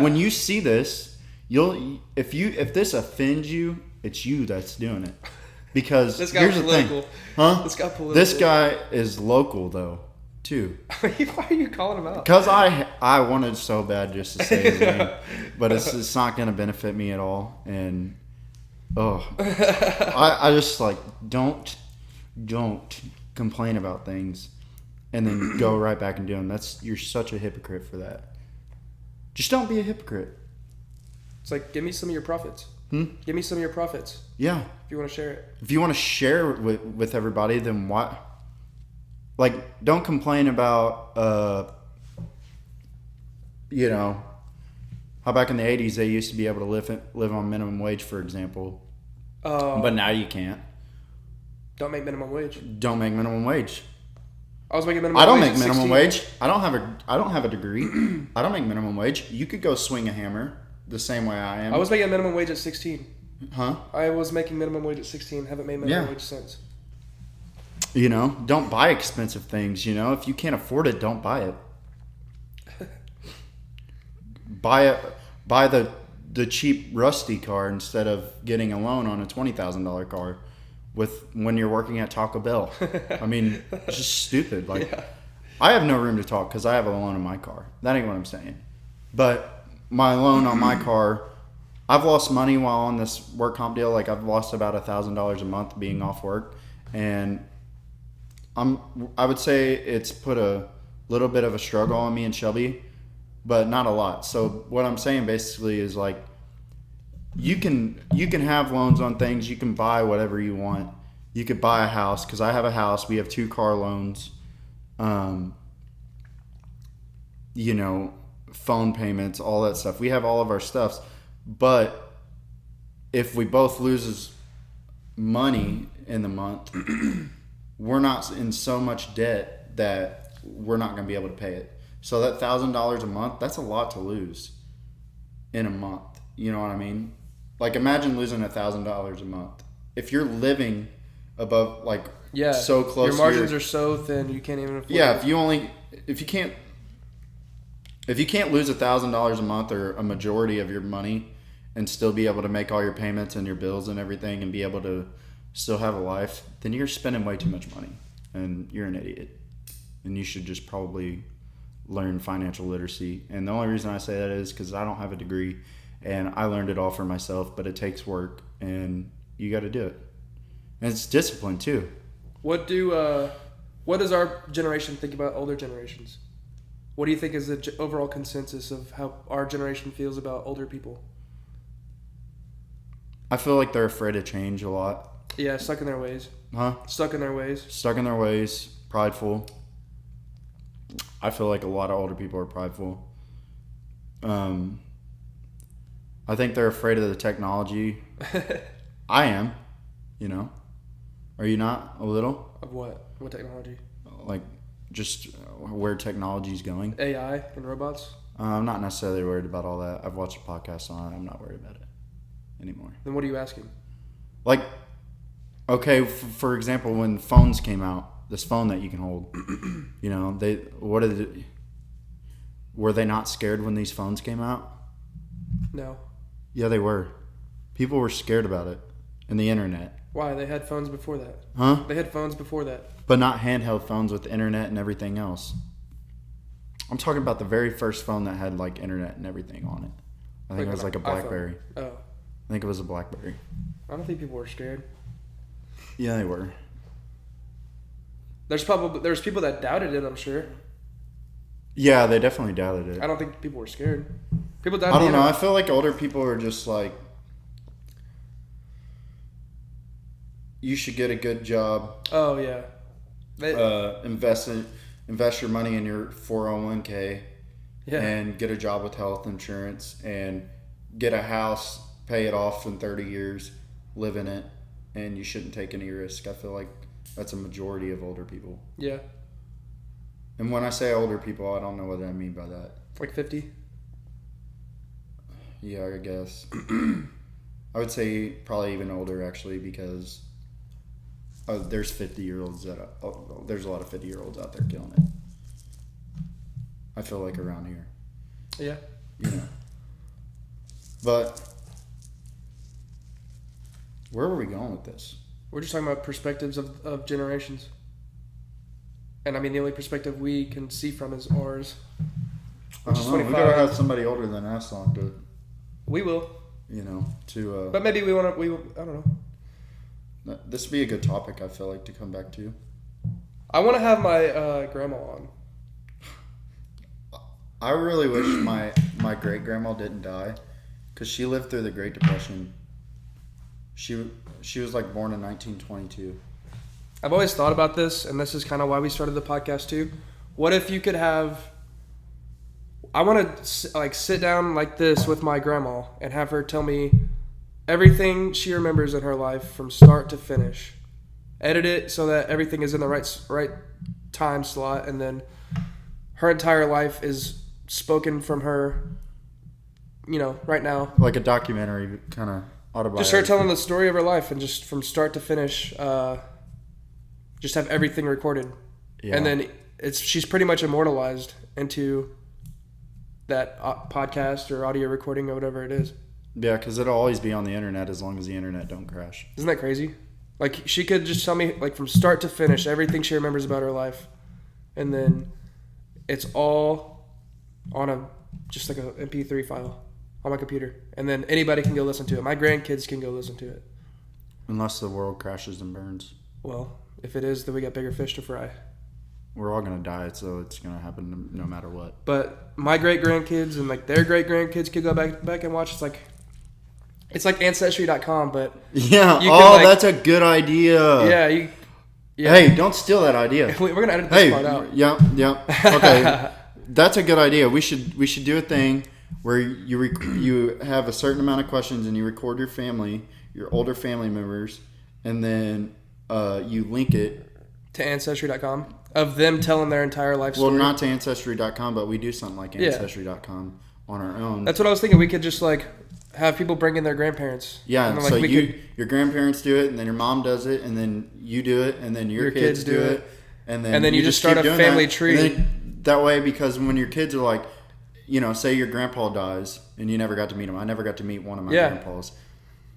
when you see this, if this offends you, it's you that's doing it. Because here's political. The thing. Huh? This guy political. This guy is local, though. Too. Why are you calling him out? Because I wanted so bad just to say his name, but it's not going to benefit me at all. And I just like don't complain about things and then go right back and do them. You're such a hypocrite for that. Just don't be a hypocrite. It's like, give me some of your profits. Give me some of your profits. Yeah. If you want to share it. If you want to share it with everybody, then why? Like, don't complain about, how back in the 80s they used to be able to live on minimum wage, for example. But now you can't. Don't make minimum wage. Don't make minimum wage. I was making minimum wage. I don't make minimum wage. I don't have a degree. I don't make minimum wage. You could go swing a hammer the same way I am. I was making minimum wage at 16. Huh? I was making minimum wage at 16. Haven't made minimum wage since. Don't buy expensive things. If you can't afford it, don't buy it. Buy the cheap rusty car instead of getting a loan on a $20,000 car when you're working at Taco Bell. I mean, it's just stupid. Like, yeah. I have no room to talk because I have a loan on my car. That ain't what I'm saying. But my loan on my car, I've lost money while on this work comp deal. Like, I've lost about $1,000 a month being off work, and I would say it's put a little bit of a struggle on me and Shelby, but not a lot. So what I'm saying basically is, like, you can have loans on things. You can buy whatever you want. You could buy a house, because I have a house. We have 2 car loans. Phone payments, all that stuff. We have all of our stuffs. But if we both loses money in the month, we're not in so much debt that we're not going to be able to pay it. So that $1,000 a month, that's a lot to lose in a month. You know what I mean? Like, imagine losing $1,000 a month. If you're living above, like, so close, your margins are so thin you can't even afford it. Yeah, if you can't lose $1,000 a month or a majority of your money and still be able to make all your payments and your bills and everything and be able to still have a life, then you're spending way too much money. and you're an idiot. And you should just probably learn financial literacy. And the only reason I say that is because I don't have a degree, and I learned it all for myself, but it takes work, and you got to do it. And it's discipline, too. What does our generation think about older generations? What do you think is the overall consensus of how our generation feels about older people? I feel like they're afraid of change a lot. Yeah, stuck in their ways. Huh? Stuck in their ways. Stuck in their ways, prideful. I feel like a lot of older people are prideful. I think they're afraid of the technology. I am, you know. Are you not a little? Of what? What technology? Like, just where technology's going. AI and robots? I'm not necessarily worried about all that. I've watched a podcast on it. I'm not worried about it anymore. Then what are you asking? Like, okay, for example, when phones came out, this phone that you can hold, you know, were they not scared when these phones came out? No. Yeah, they were. People were scared about it. And the internet. Why? They had phones before that. Huh? They had phones before that. But not handheld phones with internet and everything else. I'm talking about the very first phone that had like internet and everything on it. I think it was like a BlackBerry. Oh. I think it was a BlackBerry. I don't think people were scared. Yeah, they were. There's people that doubted it, I'm sure. Yeah, they definitely doubted it. I don't think people were scared. People doubted I don't the know. I internet. feel like older people are just like, you should get a good job. Oh yeah. Invest your money in your 401k. Yeah. And get a job with health insurance and get a house, pay it off in 30 years, live in it, and you shouldn't take any risk. I feel like that's a majority of older people. Yeah. And when I say older people, I don't know what I mean by that. Like 50? Yeah, I guess. I would say probably even older, actually, because there's 50-year-olds there's a lot of 50-year-olds out there killing it. I feel like around here. Yeah. You know. But where were we going with this? We're just talking about perspectives of generations. And I mean, the only perspective we can see from is ours. I don't know. We gotta have somebody older than us on to, We will. you know, to. But maybe I don't know. This would be a good topic, I feel like, to come back to. I want to have my grandma on. I really wish my great grandma didn't die, because she lived through the Great Depression. She was like born in 1922. I've always thought about this, and this is kind of why we started the podcast too. What if you could have? I want to like sit down like this with my grandma and have her tell me everything she remembers in her life from start to finish. Edit it so that everything is in the right time slot, and then her entire life is spoken from her, you know, right now. Like a documentary kind of autobiography. Just her telling the story of her life, and just from start to finish, just have everything recorded. Yeah. And then she's pretty much immortalized into that podcast or audio recording or whatever it is. Yeah, because it'll always be on the internet as long as the internet don't crash. Isn't that crazy? Like, she could just tell me, like, from start to finish, everything she remembers about her life. And then it's all on just like a MP3 file on my computer. And then anybody can go listen to it. My grandkids can go listen to it. Unless the world crashes and burns. Well, if it is, then we got bigger fish to fry. We're all going to die, so it's going to happen no matter what. But my great-grandkids and, like, their great-grandkids could go back and watch. It's like Ancestry.com, but... Yeah, that's a good idea. Yeah, Hey, don't steal that idea. We're going to edit this part out. Yeah. Okay. That's a good idea. We should do a thing where you have a certain amount of questions and you record your family, your older family members, and then you link it to Ancestry.com of them telling their entire life story. Well, not to Ancestry.com, but we do something like Ancestry.com on our own. That's what I was thinking. We could just like have people bring in their grandparents. Yeah, and then, so your grandparents do it, and then your mom does it, and then you do it, and then your kids do it, and then you just start a family tree. That way, because when your kids are like, you know, say your grandpa dies and you never got to meet him. I never got to meet one of my grandpas.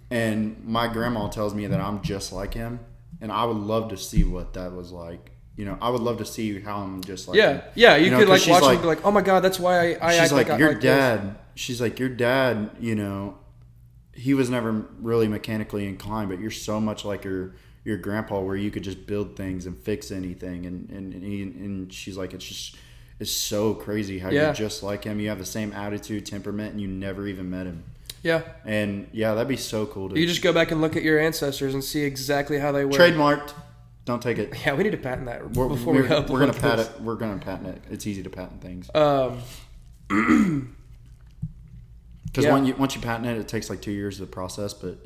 And my grandma tells me that I'm just like him. And I would love to see what that was like. I would love to see how I'm just like. Yeah. You could like watch like, and be like, oh my god, that's why I she's act like I your like dad. this. She's like your dad. He was never really mechanically inclined, but you're so much like your grandpa, where you could just build things and fix anything. And she's like, it's so crazy how you're just like him. You have the same attitude, temperament, and you never even met him. Yeah. And that'd be so cool to. You just go back and look at your ancestors and see exactly how they were. Trademarked. Don't take it. Yeah, we need to patent that before we're we upload gonna this. patent it. We're gonna patent it. It's easy to patent things. Because once you patent it, it takes like 2 years to process. But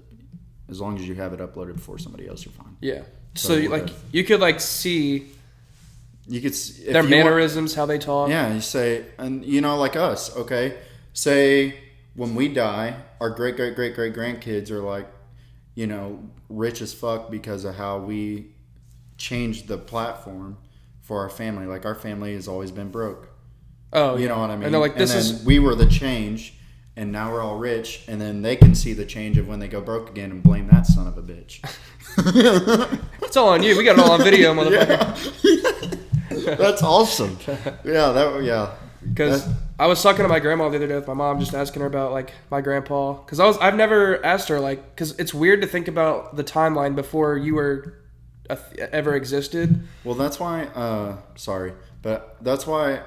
as long as you have it uploaded before somebody else, you're fine. Yeah. So you could like see. You could their mannerisms, how they talk. Yeah, you say, and like us, okay. Say when we die, our great grandkids are like, rich as fuck because of how we changed the platform for our family. Like our family has always been broke. Oh, you know what I mean? And they're like, we were the change, and now we're all rich, and then they can see the change of when they go broke again and blame that son of a bitch. It's all on you. We got it all on video, motherfucker. Yeah. That's awesome. Yeah. Because I was talking to my grandma the other day with my mom, just asking her about like my grandpa. Because I've never asked her because it's weird to think about the timeline before you were ever existed. Well, that's why. Sorry, but that's why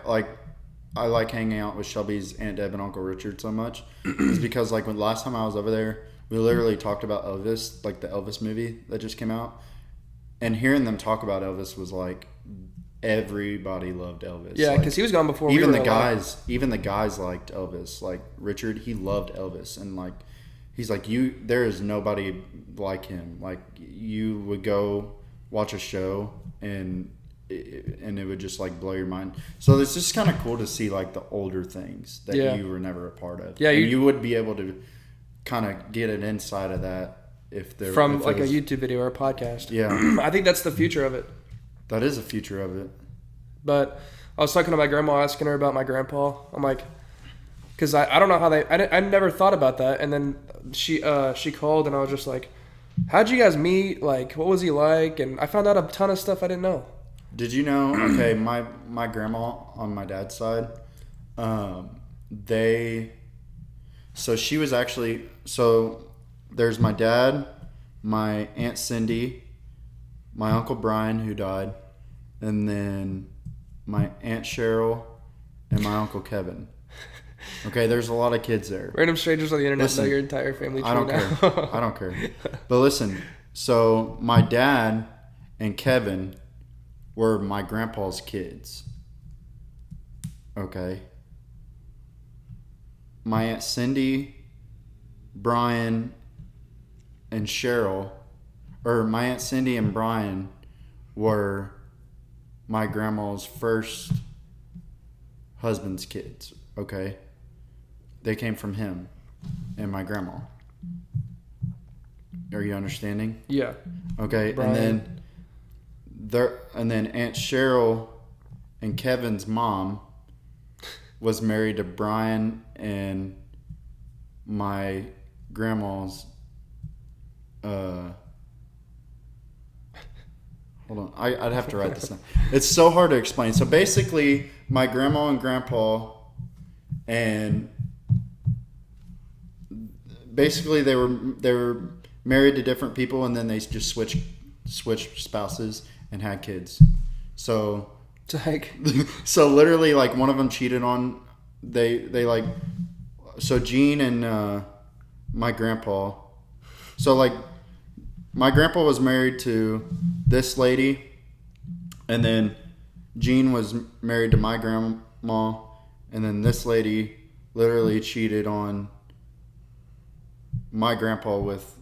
I like hanging out with Shelby's Aunt Deb and Uncle Richard so much. Is because like when last time I was over there, we literally talked about Elvis, like the Elvis movie that just came out, and hearing them talk about Elvis was like. Everybody loved Elvis. Yeah, because he was gone before. Even the guys liked Elvis. Like Richard, he loved Elvis, and like he's like there is nobody like him. Like you would go watch a show, and it would just like blow your mind. So it's just kind of cool to see like the older things that you were never a part of. Yeah, you would be able to kind of get an insight of that if there from like a YouTube video or a podcast. Yeah, I think that's the future of it. That is the future of it. But I was talking to my grandma, asking her about my grandpa. I'm like, because I don't know how I never thought about that. And then she called, and I was just like, how'd you guys meet? Like, what was he like? And I found out a ton of stuff I didn't know. Did you know? Okay, my grandma on my dad's side, she was actually, there's my dad, my Aunt Cindy, my Uncle Brian, who died, and then my Aunt Cheryl and my Uncle Kevin. Okay, there's a lot of kids there. Random strangers on the internet know your entire family tree. I don't care. But listen, so my dad and Kevin were my grandpa's kids. Okay. My Aunt Cindy, Brian, and Cheryl, or my Aunt Cindy and Brian were my grandma's first husband's kids, okay? They came from him and my grandma. Are you understanding? Yeah. Okay, Brian. and then Aunt Cheryl and Kevin's mom was married to Brian and my grandma's hold on, I'd have to write this down. It's so hard to explain. So basically, my grandma and grandpa, and basically they were married to different people, and then they just switched spouses and had kids. So literally, like one of them cheated on so Gene and my grandpa. So like. My grandpa was married to this lady, and then Gene was married to my grandma, and then this lady literally cheated on my grandpa with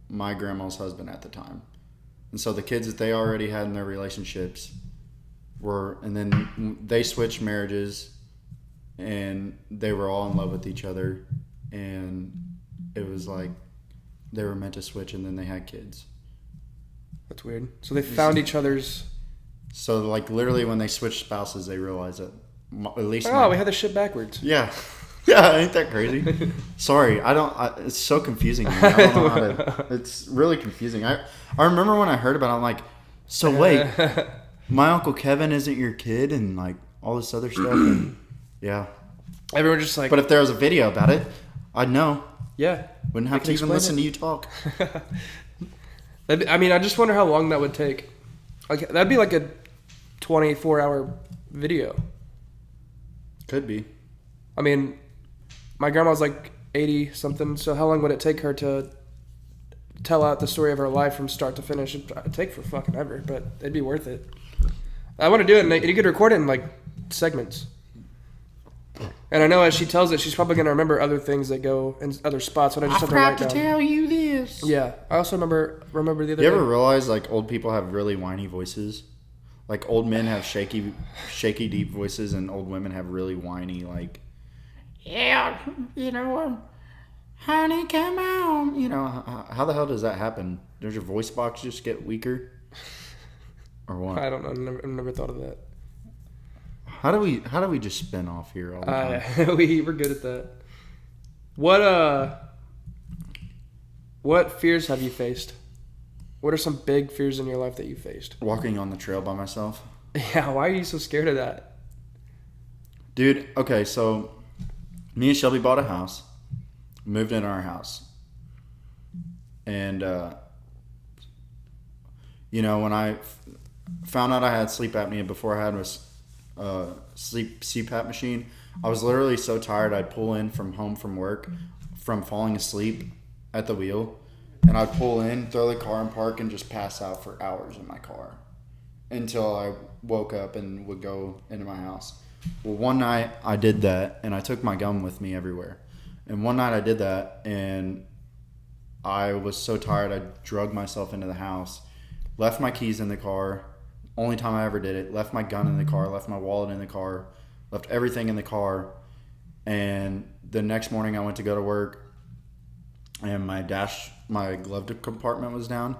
my grandma's husband at the time. And so the kids that they already had in their relationships and then they switched marriages, and they were all in love with each other, and it was like, they were meant to switch, and then they had kids. That's weird. So they found each other's... So, like, literally when they switched spouses, they realized that at least... we had this shit backwards. Yeah. Yeah, ain't that crazy? Sorry, it's so confusing. Man. I don't know how to... It's really confusing. I remember when I heard about it, I'm like, so wait, my Uncle Kevin isn't your kid and like all this other stuff. And, yeah. Everyone just like. But if there was a video about it, I'd know. Yeah. Wouldn't have to even listen to you talk. I mean, I just wonder how long that would take. Like that'd be like a 24-hour video. Could be. I mean, my grandma's like 80 something. So how long would it take her to tell out the story of her life from start to finish? It'd take for fucking ever, but it'd be worth it. I want to do it, and you could record it in like segments. And I know as she tells it, she's probably gonna remember other things that go in other spots. But I just have to write down. tell you this. Yeah, I also remember the other. You day. ever realize like old people have really whiny voices? Like old men have shaky, deep voices, and old women have really whiny like. Yeah, honey, come on. How the hell does that happen? Does your voice box just get weaker, or what? I don't know. I've never thought of that. How do we just spin off here all the time? We're good at that. What fears have you faced? What are some big fears in your life that you faced? Walking on the trail by myself. Yeah, why are you so scared of that? Dude, okay, so me and Shelby bought a house, moved in our house. And, when I found out I had sleep apnea before I had a sleep CPAP machine, I was literally so tired I'd pull in from work from falling asleep at the wheel. And I'd pull in, throw the car in park, and just pass out for hours in my car until I woke up and would go into my house. Well, one night I did that, and I took my gum with me everywhere. And one night I did that, and I was so tired I drug myself into the house, left my keys in the car, only time I ever did it, left my gun in the car, left my wallet in the car, left everything in the car. And the next morning I went to go to work, and my glove compartment was down,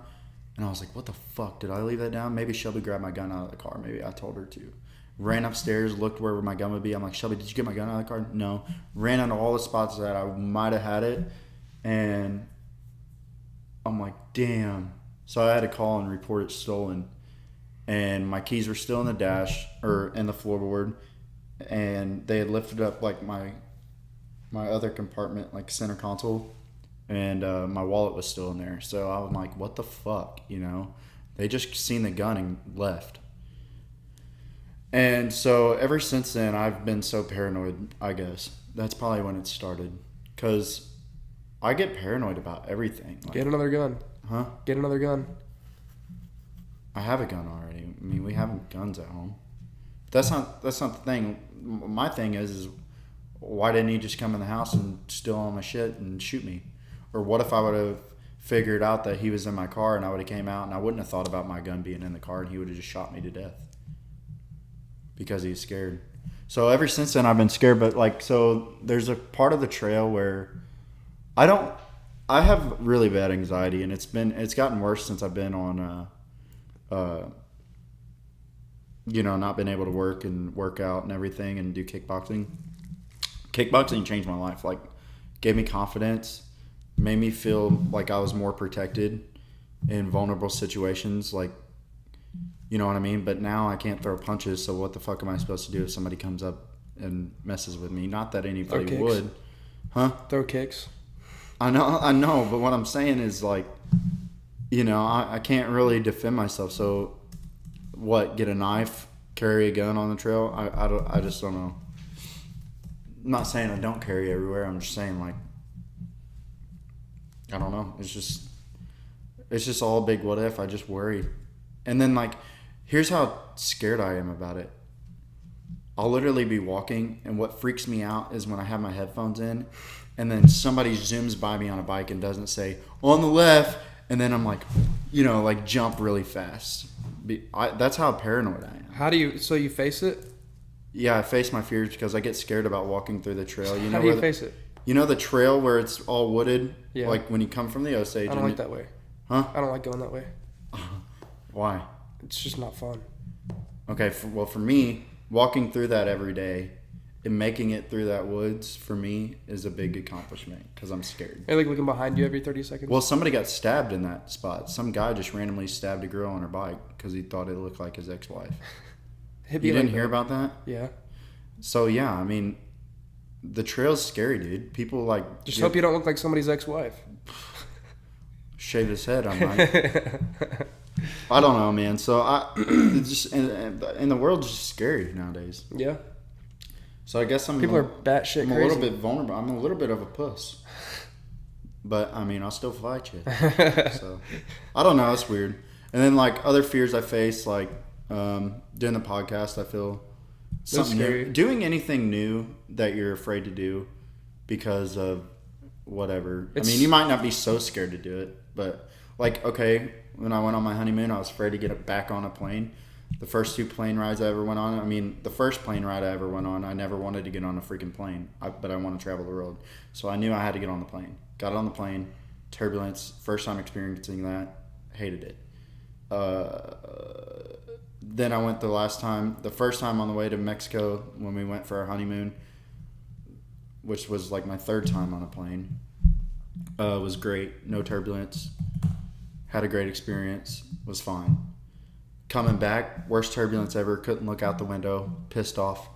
and I was like, what the fuck, did I leave that down? Maybe Shelby grabbed my gun out of the car. Maybe I told her to. Ran upstairs, looked where my gun would be. I'm like, Shelby, did you get my gun out of the car? No. Ran into all the spots that I might have had it, and I'm like, damn. So I had to call and report it stolen, and my keys were still in the dash, or in the floorboard, and they had lifted up like my other compartment, like center console, and my wallet was still in there. So I'm like, what the fuck, They just seen the gun and left. And so ever since then, I've been so paranoid, I guess. That's probably when it started. Because I get paranoid about everything. Like, Get another gun. Huh? Get another gun. I have a gun already. I mean, we have guns at home. That's not the thing. My thing is why didn't he just come in the house and steal all my shit and shoot me? Or what if I would have figured out that he was in my car and I would have came out and I wouldn't have thought about my gun being in the car and he would have just shot me to death because he's scared. So ever since then I've been scared. But so there's a part of the trail where I have really bad anxiety, and it's gotten worse since I've been on not been able to work and work out and everything and do kickboxing. Kickboxing changed my life. Like, gave me confidence, made me feel like I was more protected in vulnerable situations. Like, you know what I mean? But now I can't throw punches, so what the fuck am I supposed to do if somebody comes up and messes with me? Not that anybody would. Huh? Throw kicks. I know, but what I'm saying is, like, I can't really defend myself. So, what? Get a knife, carry a gun on the trail? I just don't know. I'm not saying I don't carry everywhere. I'm just saying, like, I don't know. It's just all a big what if. I just worry. And then, like, here's how scared I am about it. I'll literally be walking, and what freaks me out is when I have my headphones in, and then somebody zooms by me on a bike and doesn't say, on the left, and then I'm like, jump really fast. That's how paranoid I am. So you face it? Yeah, I face my fears because I get scared about walking through the trail. How do you face it? You know the trail where it's all wooded? Yeah. Like when you come from the Osage. I don't like that way. Huh? I don't like going that way. Why? It's just not fun. Okay, for me, walking through that every day making it through that woods for me is a big accomplishment because I'm scared. Are you like looking behind you every 30 seconds? Well, somebody got stabbed in that spot. Some guy just randomly stabbed a girl on her bike because he thought it looked like his ex-wife. You didn't hear about that? Yeah. So, yeah, I mean, the trail's scary, dude. People like... Just hope you don't look like somebody's ex-wife. Shave his head, I'm like... I don't know, man. So, it's just... And the world's just scary nowadays. Yeah. So, I guess People are batshit crazy. I'm a little bit vulnerable. I'm a little bit of a puss. But, I mean, I'll still fight you. So, I don't know. It's weird. And then, like, other fears I face, like, doing the podcast, I feel something new. Doing anything new that you're afraid to do because of whatever. I mean, you might not be so scared to do it, but, like, okay, when I went on my honeymoon, I was afraid to get back on a plane. The first 2 plane rides I ever went on, I mean, the first plane ride I ever went on, I never wanted to get on a freaking plane, but I want to travel the world. So I knew I had to get on the plane. Got on the plane, turbulence, first time experiencing that, hated it. Then I went the first time on the way to Mexico when we went for our honeymoon, which was like my 3rd time on a plane. Was great, no turbulence, had a great experience, was fine. Coming back, worst turbulence ever, couldn't look out the window, pissed off,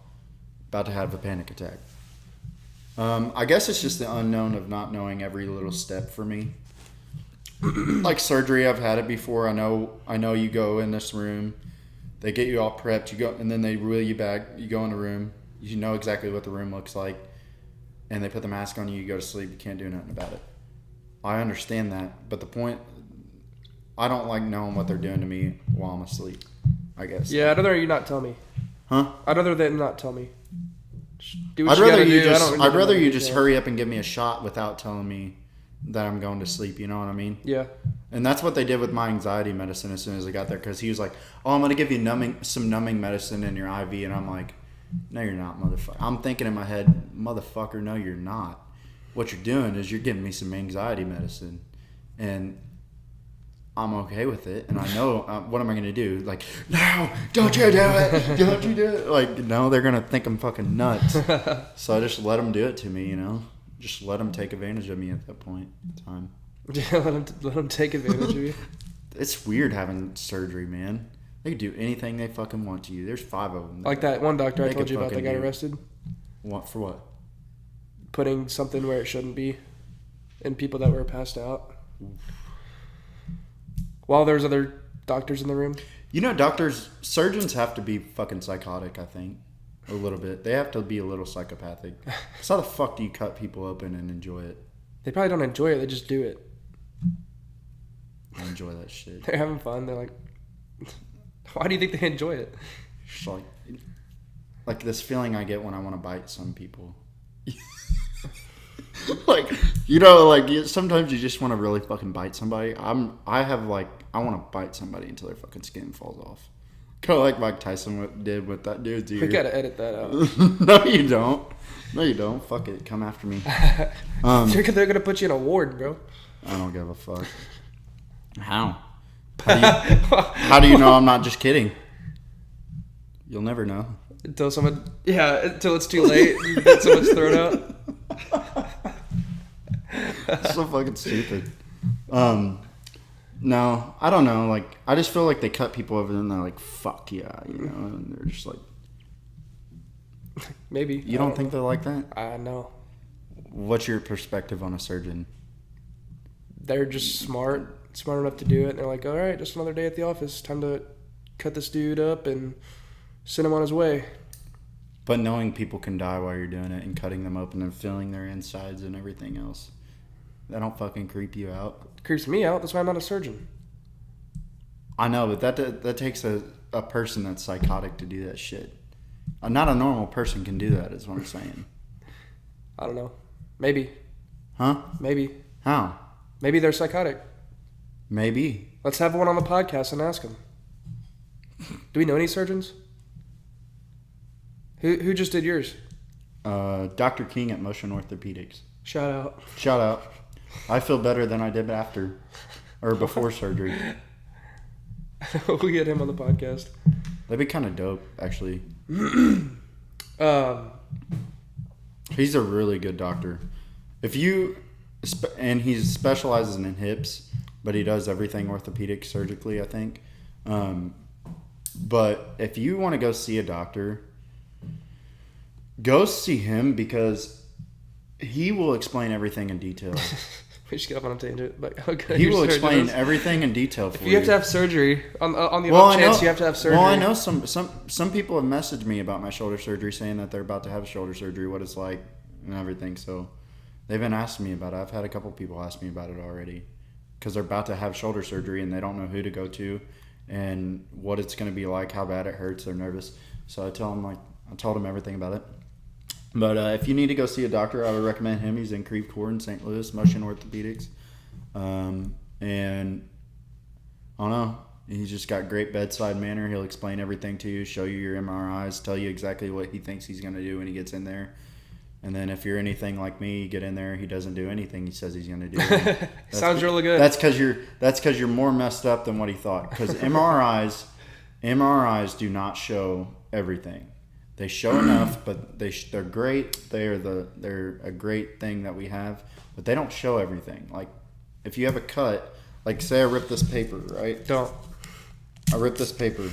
about to have a panic attack. I guess it's just the unknown of not knowing every little step for me. Like surgery, I've had it before. I know you go in this room, they get you all prepped, you go, and then they wheel you back, you go in the room, you know exactly what the room looks like, and they put the mask on you, you go to sleep, you can't do nothing about it. I understand that, but the point... I don't like knowing what they're doing to me while I'm asleep, I guess. Yeah, I'd rather you not tell me. Huh? I'd rather them not tell me. I'd rather you just hurry up and give me a shot without telling me that I'm going to sleep, you know what I mean? Yeah. And that's what they did with my anxiety medicine as soon as I got there, because he was like, oh, I'm going to give you some numbing medicine in your IV, and I'm like, no, you're not, motherfucker. I'm thinking in my head, motherfucker, no, you're not. What you're doing is you're giving me some anxiety medicine, and... I'm okay with it, and I know what am I going to do? Like, no, don't you do it, don't you do it? Like, no, they're going to think I'm fucking nuts. So I just let them do it to me, you know? Just let them take advantage of me at that point in time. Yeah, let them take advantage of you. It's weird having surgery, man. They can do anything they fucking want to you. There's 5 of them. Like that one doctor I told you about that got arrested. What, for what? Putting something where it shouldn't be in people that were passed out. While there's other doctors in the room. You know, surgeons have to be fucking psychotic, I think. A little bit. They have to be a little psychopathic. So how the fuck do you cut people open and enjoy it? They probably don't enjoy it. They just do it. I enjoy that shit. They're having fun. They're like, why do you think they enjoy it? Just like this feeling I get when I want to bite some people. Like, you know, like sometimes you just want to really fucking bite somebody. I want to bite somebody until their fucking skin falls off. Kind of like Mike Tyson did with that dude's ear. We gotta edit that out. No, you don't. No, you don't. Fuck it. Come after me. They're gonna put you in a ward, bro. I don't give a fuck. How? How do you know I'm not just kidding? You'll never know. Until it's too late. You get someone's throat out. That's so fucking stupid. No, I don't know. Like, I just feel like they cut people over and they're like, fuck yeah, you know, and they're just like... Maybe. You don't think they're like that? I know. What's your perspective on a surgeon? They're just smart enough to do it. And they're like, all right, just another day at the office. Time to cut this dude up and send him on his way. But knowing people can die while you're doing it and cutting them open and feeling their insides and everything else, that don't fucking creep you out? It creeps me out. That's why I'm not a surgeon. I know, but that takes a person that's psychotic to do that shit. Not a normal person can do that, is what I'm saying. I don't know. Maybe. Huh? Maybe. How? Maybe they're psychotic. Maybe. Let's have one on the podcast and ask them. Do we know any surgeons? Who just did yours? Dr. King at Motion Orthopedics. Shout out. I feel better than I did after or before surgery. We'll get him on the podcast. That'd be kind of dope, actually. He's a really good doctor. And he specializes in hips, but he does everything orthopedic surgically, I think. But if you want to go see a doctor, go see him because he will explain everything in detail. We just get up on a tangent, but okay. He will explain everything in detail for you. If you have to have surgery, on the off chance you have to have surgery. Well, I know some people have messaged me about my shoulder surgery, saying that they're about to have shoulder surgery, what it's like, and everything. So they've been asking me about it. I've had a couple people ask me about it already because they're about to have shoulder surgery and they don't know who to go to and what it's going to be like, how bad it hurts. They're nervous. So I told them everything about it. But if you need to go see a doctor, I would recommend him. He's in Creve Coeur in St. Louis, Motion Orthopedics. And I don't know. He's just got great bedside manner. He'll explain everything to you, show you your MRIs, tell you exactly what he thinks he's going to do when he gets in there. And then if you're anything like me, you get in there, he doesn't do anything he says he's going to do. Sounds really good. That's because you're more messed up than what he thought. Because MRIs do not show everything. They show enough, but they're great. They're a great thing that we have, but they don't show everything. Like if you have a cut, like say I rip this paper, right? I rip this paper,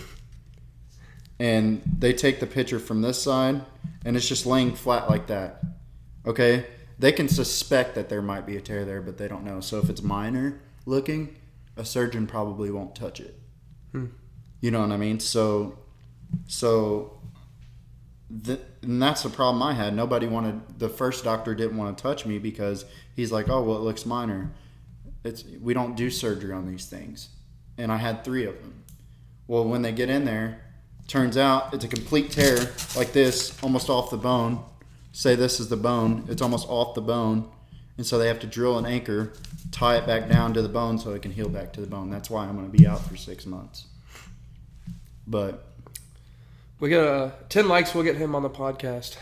and they take the picture from this side, and it's just laying flat like that. Okay, they can suspect that there might be a tear there, but they don't know. So if it's minor looking, a surgeon probably won't touch it. You know what I mean? And that's the problem I had. The first doctor didn't want to touch me because he's like, oh, well, it looks minor. We don't do surgery on these things. And I had 3 of them. Well, when they get in there, turns out it's a complete tear like this, almost off the bone. Say this is the bone. It's almost off the bone. And so they have to drill an anchor, tie it back down to the bone so it can heal back to the bone. That's why I'm going to be out for 6 months. But we get 10 likes, we'll get him on the podcast.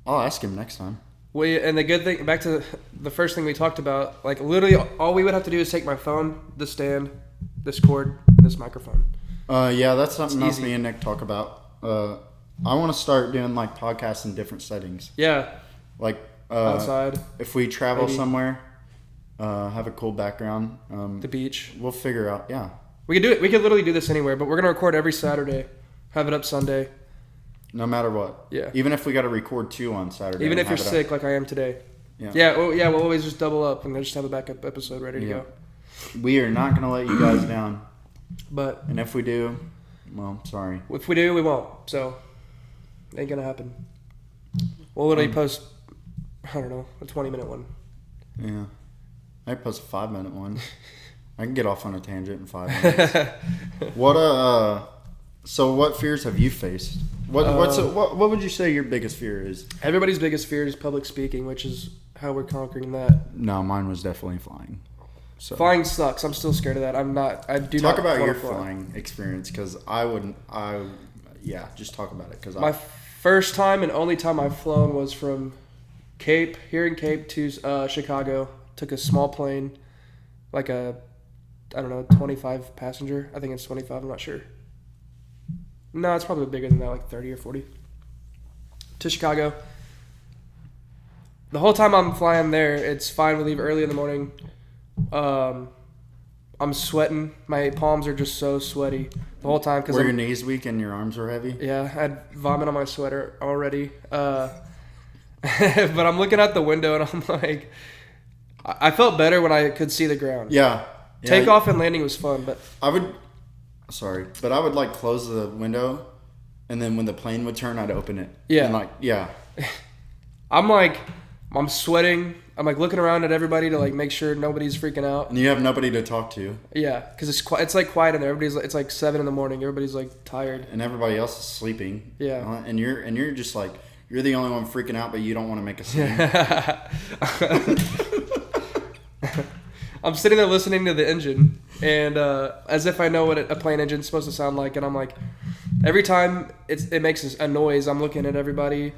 I'll ask him next time. And the good thing, back to the first thing we talked about, like literally all we would have to do is take my phone, the stand, this cord, and this microphone. Yeah, that's something else me and Nick talk about. I want to start doing like podcasts in different settings. Yeah. Like outside. If we travel somewhere, have a cool background. The beach. We'll figure out, yeah. We could do it. We could literally do this anywhere, but we're going to record every Saturday. Have it up Sunday. No matter what. Yeah. Even if we got to record 2 on Saturday. Even if you're sick like I am today. Yeah. Yeah, we'll always just double up and just have a backup episode ready to go. We are not going to let you guys down. And if we do, well, sorry. If we do, we won't. So, ain't going to happen. We'll literally post, I don't know, a 20-minute one. Yeah. I post a 5-minute one. I can get off on a tangent in 5 minutes. So what fears have you faced? What would you say your biggest fear is? Everybody's biggest fear is public speaking, which is how we're conquering that. No, mine was definitely flying. So flying sucks. I'm still scared of that. Talk about your flying experience, because just talk about it. My first time and only time I've flown was from Cape to Chicago. Took a small plane, like a 25 passenger. I think it's 25. I'm not sure. No, it's probably bigger than that, like 30 or 40. To Chicago. The whole time I'm flying there, it's fine. We leave early in the morning. I'm sweating. My palms are just so sweaty the whole time. Were your knees weak and your arms were heavy? Yeah, I had vomit on my sweater already. But I'm looking out the window and I'm like, I felt better when I could see the ground. Yeah. Takeoff and landing was fun, but I would like close the window, and then when the plane would turn, I'd open it. Yeah. And I'm sweating. I'm like looking around at everybody to like make sure nobody's freaking out. And you have nobody to talk to. Yeah, because it's like quiet in there. It's like 7 a.m. Everybody's like tired. And everybody else is sleeping. Yeah. And you're just like, you're the only one freaking out, but you don't want to make a scene. I'm sitting there listening to the engine, and as if I know what a plane engine's supposed to sound like, and I'm like, every time it makes a noise, I'm looking at everybody.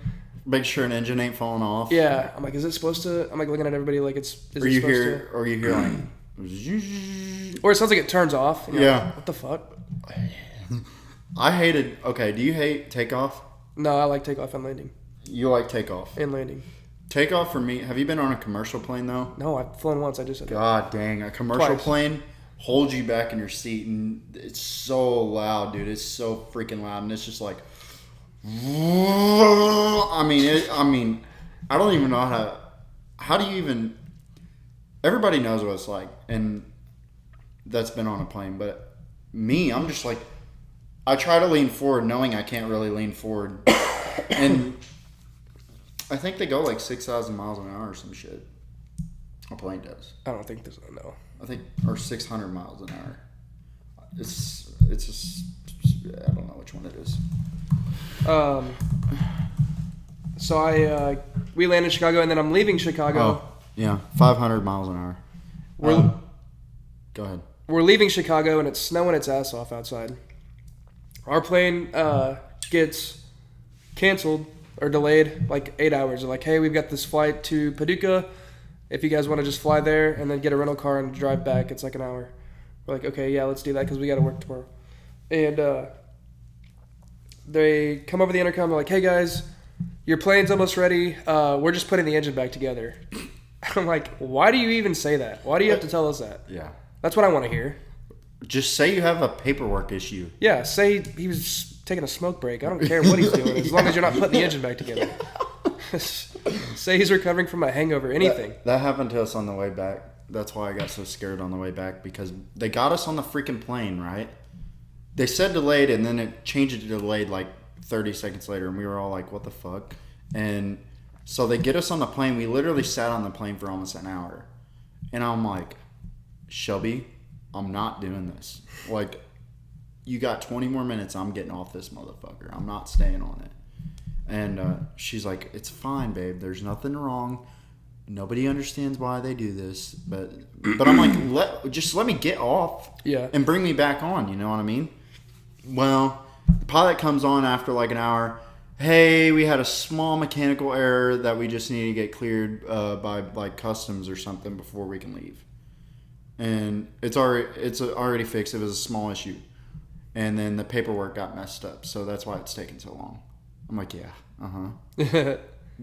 Make sure an engine ain't falling off. Yeah, I'm like, is it supposed to? I'm like looking at everybody like it's. Or you hear like. Or it sounds like it turns off. Yeah. What the fuck? I hated. Okay, do you hate takeoff? No, I like takeoff and landing. You like takeoff. And landing. Takeoff for me. Have you been on a commercial plane though? No, I've flown once. I just said God dang, a commercial Twice. plane holds you back in your seat, and it's so loud, dude. It's so freaking loud, and it's just like, I mean, I don't even know how do you even. Everybody knows what it's like, and that's been on a plane, but me, I'm just like, I try to lean forward knowing I can't really lean forward. And I think they go like 6,000 miles an hour or some shit. A plane does. I don't think there's no. I think, or 600 miles an hour. It's just, I don't know which one it is. So we land in Chicago, and then I'm leaving Chicago. Oh, yeah, 500 miles an hour. Go ahead. We're leaving Chicago, and it's snowing its ass off outside. Our plane gets canceled or delayed like 8 hours. They're like, hey, we've got this flight to Paducah. If you guys want to just fly there and then get a rental car and drive back, it's like an hour. We're like, okay, yeah, let's do that because we got to work tomorrow. And they come over the intercom. They're like, hey, guys, your plane's almost ready. We're just putting the engine back together. I'm like, why do you even say that? Why do you have to tell us that? Yeah. That's what I want to hear. Just say you have a paperwork issue. Yeah, say he was taking a smoke break. I don't care what he's doing as long as you're not putting the engine back together. Say he's recovering from a hangover, anything. That happened to us on the way back. That's why I got so scared on the way back, because they got us on the freaking plane, right? They said delayed, and then it changed to delayed like 30 seconds later, and we were all like, what the fuck? And so they get us on the plane. We literally sat on the plane for almost an hour. And I'm like, Shelby, I'm not doing this. Like, you got 20 more minutes. I'm getting off this motherfucker. I'm not staying on it. And she's like, it's fine, babe. There's nothing wrong. Nobody understands why they do this. But I'm like, just let me get off. Yeah. And bring me back on. You know what I mean? Well, the pilot comes on after like an hour. Hey, we had a small mechanical error that we just need to get cleared by like customs or something before we can leave. And it's already fixed. It was a small issue. And then the paperwork got messed up. So that's why it's taking so long. I'm like, yeah, uh-huh.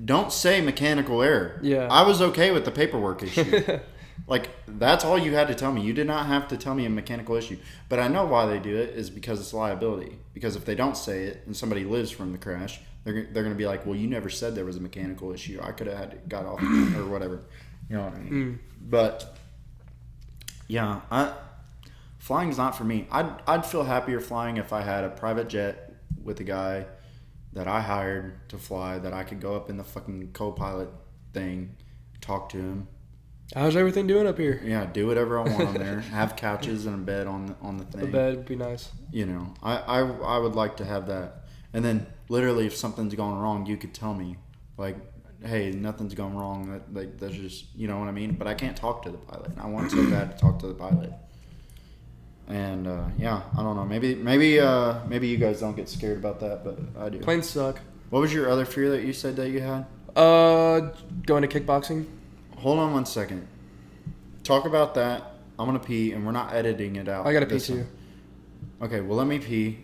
Don't say mechanical error. Yeah. I was okay with the paperwork issue. Like, that's all you had to tell me. You did not have to tell me a mechanical issue. But I know why they do it is because it's liability. Because if they don't say it and somebody lives from the crash, they're going to be like, well, you never said there was a mechanical issue. I could have got off or whatever. You know what I mean? But, yeah, flying's not for me. I'd feel happier flying if I had a private jet with a guy that I hired to fly, that I could go up in the fucking co-pilot thing, talk to him. How's everything doing up here? Yeah, do whatever I want on there. Have couches and a bed on the thing. The bed would be nice. You know, I would like to have that. And then literally, if something's going wrong, you could tell me, like, hey, nothing's going wrong. That's just, you know what I mean. But I can't talk to the pilot. I want so bad to talk to the pilot. And yeah, I don't know. Maybe you guys don't get scared about that, but I do. Planes suck. What was your other fear that you said that you had? Going to kickboxing. Hold on 1 second. Talk about that. I'm gonna pee, and we're not editing it out. I gotta pee too. Okay, well let me pee,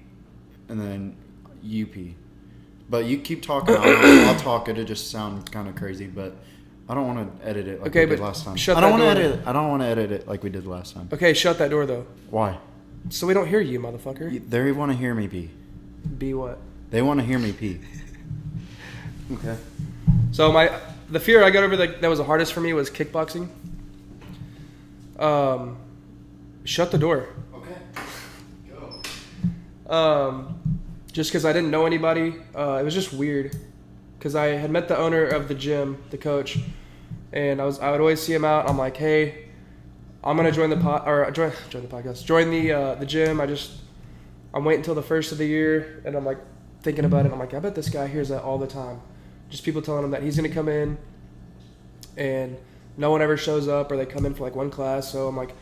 and then you pee. But you keep talking. I'll talk. It'll just sound kind of crazy, but I don't want to edit it like we did last time. Shut that door. I don't want to edit it like we did last time. Okay, shut that door though. Why? So we don't hear you, motherfucker. They want to hear me pee. Be what? They want to hear me pee. Okay. So the fear I got over that was the hardest for me was kickboxing. Shut the door. Okay. Go. Just because I didn't know anybody. It was just weird. Because I had met the owner of the gym, the coach, and I would always see him out. I'm like, hey, I'm gonna join the podcast. Join the gym. I'm waiting until the first of the year, and I'm like thinking about it. I'm like, I bet this guy hears that all the time. Just people telling him that he's gonna come in, and no one ever shows up, or they come in for like one class. So I'm like,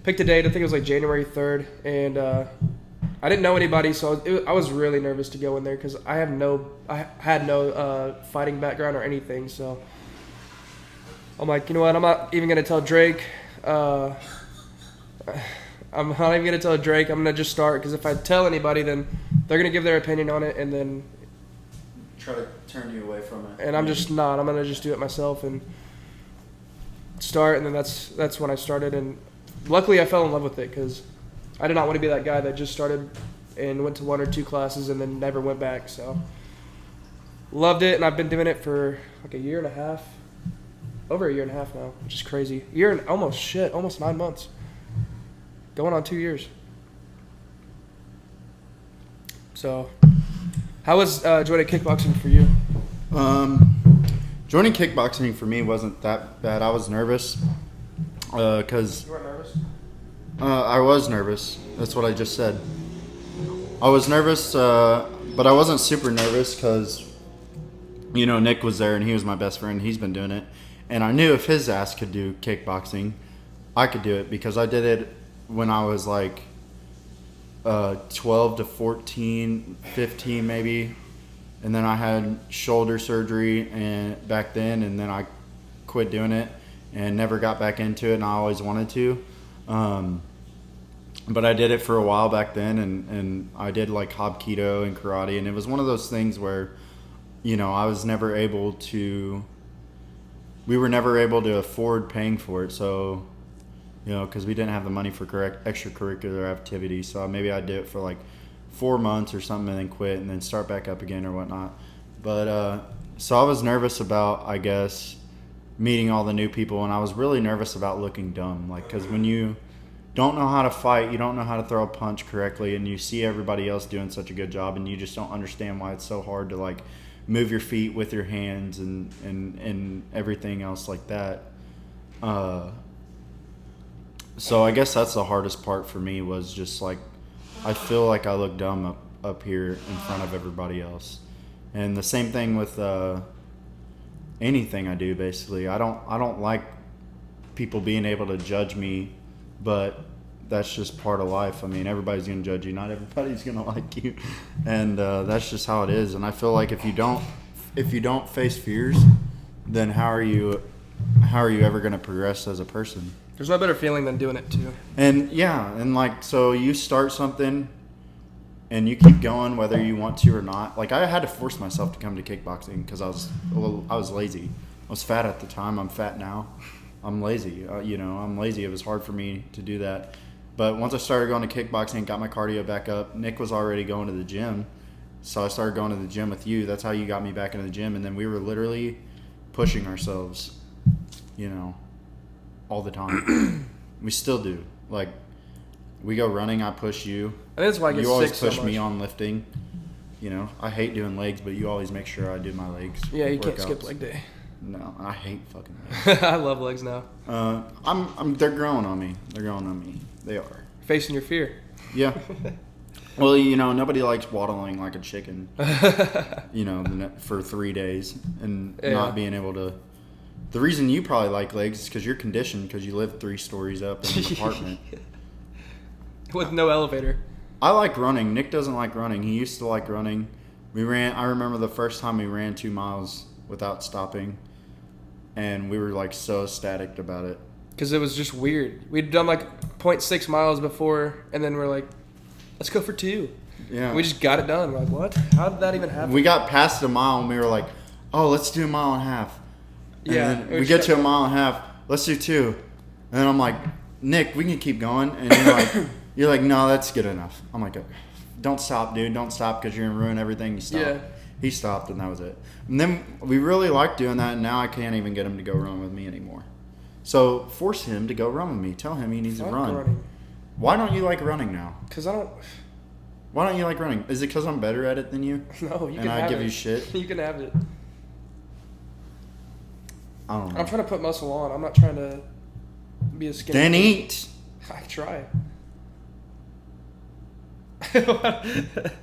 picked a date. I think it was like January 3rd, and I didn't know anybody, so I was really nervous to go in there because I had no fighting background or anything. So I'm like, you know what? I'm not even gonna tell Drake. I'm not even gonna tell Drake. I'm gonna just start because if I tell anybody, then they're gonna give their opinion on it, and then try to turn you away from it. And I'm just not. I'm gonna just do it myself and start. And then that's when I started. And luckily, I fell in love with it because I did not want to be that guy that just started and went to 1 or 2 classes and then never went back. So loved it, and I've been doing it for like a year and a half, over a year and a half now, which is crazy. Year and almost 9 months, going on 2 years. So, how was joining kickboxing for you? Joining kickboxing for me wasn't that bad. I was nervous because You weren't nervous? I was nervous. That's what I just said. I was nervous, but I wasn't super nervous because, you know, Nick was there and he was my best friend. He's been doing it. And I knew if his ass could do kickboxing, I could do it because I did it when I was like 12 to 14, 15 maybe. And then I had shoulder surgery and back then, and then I quit doing it and never got back into it, and I always wanted to. But I did it for a while back then, and I did like Hapkido and karate, and it was one of those things where, you know, we were never able to afford paying for it, so, you know, because we didn't have the money for extracurricular activities, so maybe I'd do it for like 4 months or something and then quit and then start back up again or whatnot. But so I was nervous about, I guess, meeting all the new people, and I was really nervous about looking dumb, like, because when you don't know how to fight, you don't know how to throw a punch correctly, and you see everybody else doing such a good job, and you just don't understand why it's so hard to like move your feet with your hands and everything else like that. So I guess that's the hardest part for me, was just like, I feel like I look dumb up here in front of everybody else. And the same thing with anything I do, basically. I don't like people being able to judge me, but that's just part of life. I mean, everybody's going to judge you. Not everybody's going to like you. And that's just how it is. And I feel like if you don't face fears, then how are you ever going to progress as a person? There's no better feeling than doing it too. And yeah, and like, so you start something and you keep going whether you want to or not. Like, I had to force myself to come to kickboxing because I was lazy. I was fat at the time. I'm fat now. I'm lazy. I'm lazy. It was hard for me to do that. But once I started going to kickboxing, got my cardio back up. Nick was already going to the gym, so I started going to the gym with you. That's how you got me back into the gym. And then we were literally pushing ourselves, you know, all the time. We still do. Like, we go running, I push you. I think that's why I get You always sick push so me much. on lifting. You know, I hate doing legs, but you always make sure I do my legs. Yeah, you can't workouts. skip leg day. No, I hate fucking legs. I love legs now. They're growing on me. They are. Facing your fear. Yeah. Well, you know, nobody likes waddling like a chicken, you know, for 3 days and not being able to. The reason you probably like legs is because you're conditioned, because you live 3 stories up in an apartment. With no elevator. I like running. Nick doesn't like running. He used to like running. I remember the first time we ran 2 miles without stopping, and we were like so ecstatic about it. Because it was just weird. We'd done like 0.6 miles before, and then we're like, let's go for 2. Yeah. We just got it done. We're like, what? How did that even happen? We got past a mile and we were like, oh, let's do a mile and a half. And Yeah, then it was we get just to a like- mile and a half. Let's do 2. And then I'm like, Nick, we can keep going. And you're like, no, that's good enough. I'm like, don't stop, dude. Don't stop, because you're gonna ruin everything. You stop. Yeah. He stopped, and that was it. And then we really liked doing that, and now I can't even get him to go run with me anymore. So force him to go run with me. Tell him he needs to Fuck run. running. Why don't you like running now? Because I don't. Why don't you like running? Is it because I'm better at it than you? No, you can And I have give it. you shit? You can have it. I don't know. I'm trying to put muscle on. I'm not trying to be a skinny. Then eat. I try. That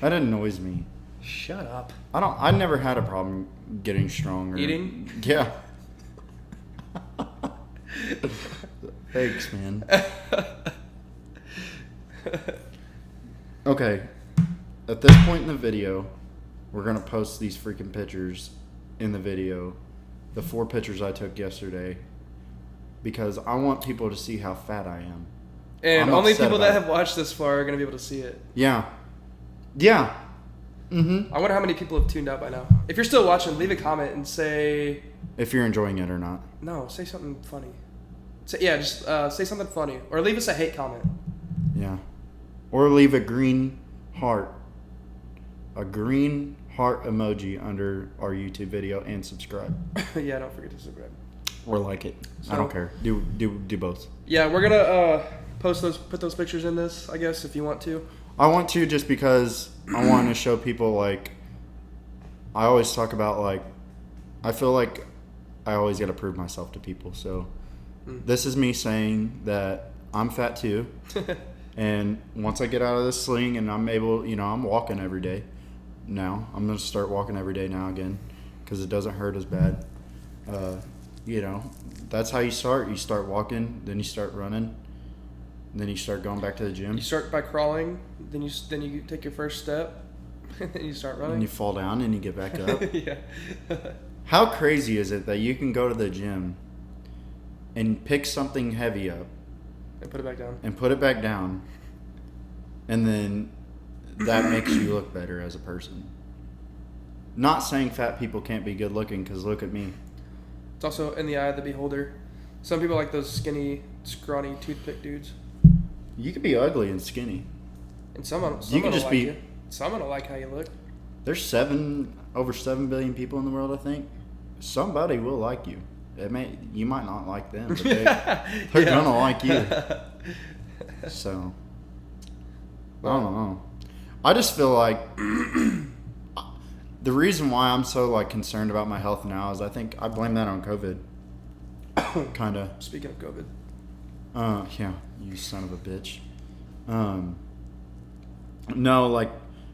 annoys me. Shut up. I never had a problem getting strong or Eating? Yeah. Thanks, man. Okay. At this point in the video, we're gonna post these freaking pictures in the video. The 4 pictures I took yesterday. Because I want people to see how fat I am. And I'm only upset people about that it. have watched this far are going to be able to see it. Yeah. Yeah. Mm-hmm. I wonder how many people have tuned out by now. If you're still watching, leave a comment and say... If you're enjoying it or not. No, say something funny. Just say something funny. Or leave us a hate comment. Yeah. Or leave a green heart. A green heart emoji under our YouTube video and subscribe. Yeah, don't forget to subscribe. Or like it. So, I don't care. Do both. Yeah, we're gonna put those pictures in this, I guess, if you want to. I want to just because I want to show people, like, I always talk about, like, I feel like I always got to prove myself to people. So this is me saying that I'm fat too. And once I get out of this sling and I'm able, I'm walking every day now. I'm going to start walking every day now again because it doesn't hurt as bad. That's how you start. You start walking, then you start running, then you start going back to the gym. You start by crawling, then you take your first step, and then you start running. And you fall down and you get back up. Yeah. How crazy is it that you can go to the gym and pick something heavy up And put it back down. And then that makes you look better as a person. Not saying fat people can't be good looking, because look at me. It's also in the eye of the beholder. Some people like those skinny, scrawny toothpick dudes. You could be ugly and skinny. And someone You can just will like be. you. Someone will like how you look. There's over 7 billion people in the world, I think. Somebody will like you. You might not like them, but they're gonna like you. So I don't know. I just feel like the reason why I'm so, like, concerned about my health now is I think I blame that on COVID. Kind of. Speaking of COVID. Yeah, you son of a bitch. No, like,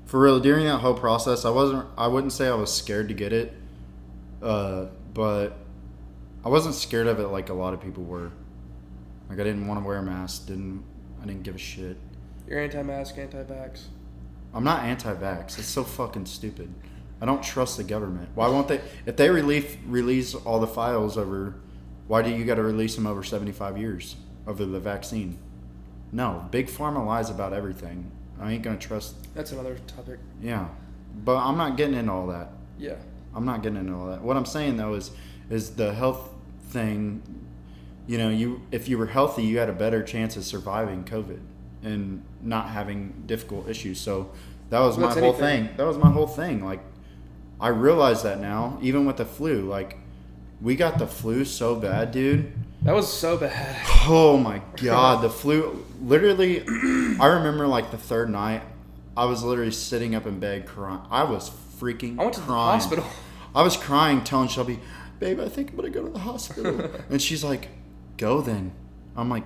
for real, during that whole process, I wouldn't say I was scared to get it, but I wasn't scared of it like a lot of people were. Like, I didn't want to wear a mask, I didn't give a shit. You're anti-mask, anti-vax. I'm not anti-vax. It's so fucking stupid. I don't trust the government. Why won't they? If they release all the files over, why do you got to release them over 75 years over the vaccine? No, Big Pharma lies about everything. I ain't gonna trust. That's another topic. Yeah, but I'm not getting into all that. Yeah. I'm not getting into all that. What I'm saying though is the health thing. If you were healthy, you had a better chance of surviving COVID and not having difficult issues. So that was my whole thing. That was my whole thing. Like, I realize that now, even with the flu. Like, we got the flu so bad, dude. That was so bad. Oh my God, the flu. Literally, I remember, like, the third night, I was literally sitting up in bed crying. I was freaking crying. I went to the hospital. I was crying, telling Shelby, babe, I think I'm going to go to the hospital. And she's like, go then. I'm like,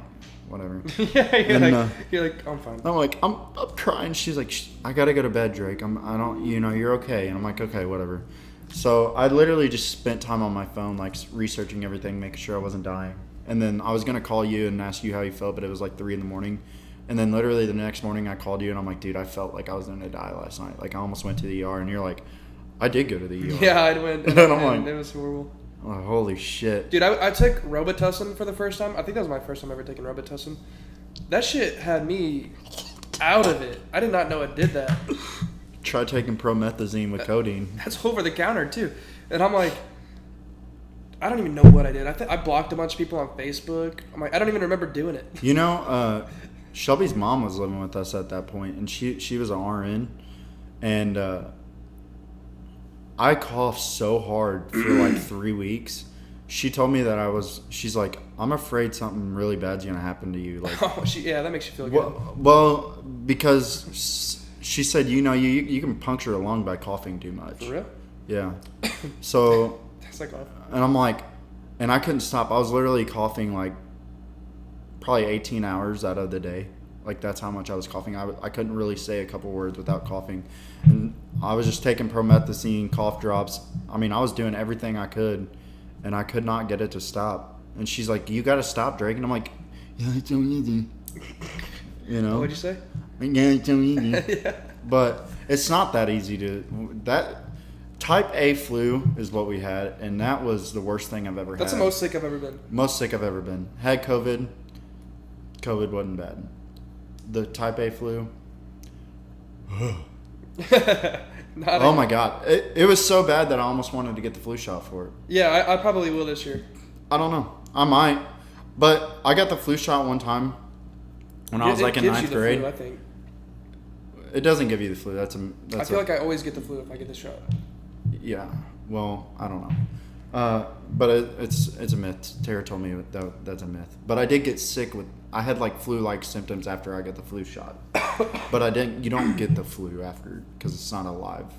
whatever. Yeah, you're like, I'm fine. I'm like, I'm crying. She's like, I got to go to bed, Drake. You're okay. And I'm like, okay, whatever. So I literally just spent time on my phone, like, researching everything, making sure I wasn't dying. And then I was going to call you and ask you how you felt, but it was like 3 a.m. And then literally the next morning I called you and I'm like, dude, I felt like I was going to die last night. Like, I almost went to the ER. And you're like, I did go to the ER. Yeah, I went. And I'm like, it was horrible. Oh, holy shit. Dude, I took Robitussin for the first time. I think that was my first time ever taking Robitussin. That shit had me out of it. I did not know it did that. Try taking promethazine with codeine. That's over the counter, too. And I'm like, I don't even know what I did. I blocked a bunch of people on Facebook. I'm like, I don't even remember doing it. Shelby's mom was living with us at that point, and she was an RN. And I coughed so hard for like 3 weeks. She told me that she's like, I'm afraid something really bad's going to happen to you. Like, that makes you feel good. Well, because she said, you can puncture a lung by coughing too much. For real? Yeah. So, that's like awful. And I'm like, and I couldn't stop. I was literally coughing like probably 18 hours out of the day. Like, that's how much I was coughing. I couldn't really say a couple words without coughing. And I was just taking promethazine, cough drops. I mean, I was doing everything I could, and I could not get it to stop. And she's like, you got to stop, Drake. And I'm like, yeah, it's so easy. What'd you say? Yeah, it's so easy. Yeah. But it's not that easy that type A flu is what we had, and that was the worst thing I've ever had. That's the most sick I've ever been. Most sick I've ever been. Had COVID. COVID wasn't bad. The type A flu. Oh my god, it was so bad that I almost wanted to get the flu shot for it. Yeah, I probably will this year. I don't know. I might, but I got the flu shot one time when I was like in ninth grade. Flu, I think. It doesn't give you the flu. I feel like I always get the flu if I get the shot. Yeah. Well, I don't know. But it's a myth. Tara told me that's a myth. But I did get sick I had like flu-like symptoms after I got the flu shot. But I didn't. You don't get the flu after because it's not a live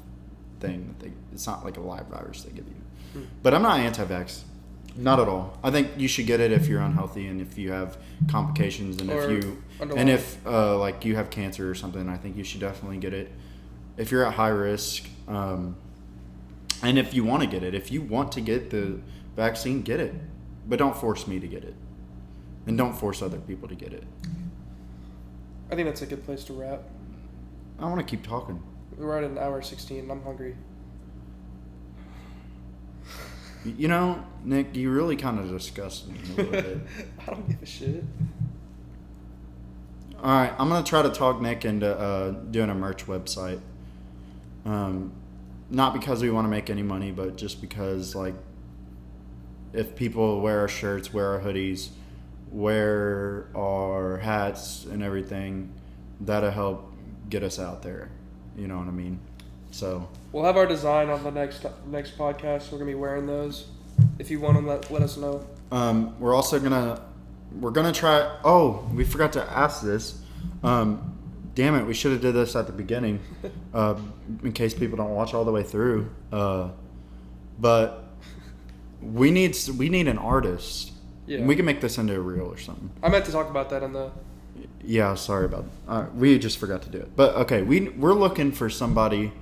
thing. It's not like a live virus they give you. But I'm not anti-vax. Not at all. I think you should get it if you're unhealthy and if you have complications and if like you have cancer or something. I think you should definitely get it if you're at high risk. And if you want to get it, if you want to get the vaccine, get it. But don't force me to get it, and don't force other people to get it. I think that's a good place to wrap. I want to keep talking. We're at an hour 16 and I'm hungry. You know, Nick, you really kind of disgust me a little bit. I don't give a shit. All right, I'm going to try to talk Nick into doing a merch website. Not because we want to make any money, but just because, like, if people wear our shirts, wear our hoodies, wear our hats and everything, that'll help get us out there. You know what I mean? So we'll have our design on the next podcast. We're gonna be wearing those. If you want them, let us know. We're also gonna try. Oh, we forgot to ask this. Damn it, we should have did this at the beginning, in case people don't watch all the way through. But we need an artist. Yeah. We can make this into a reel or something. I meant to talk about that on the. Yeah, sorry about that. We just forgot to do it. But okay, we're looking for somebody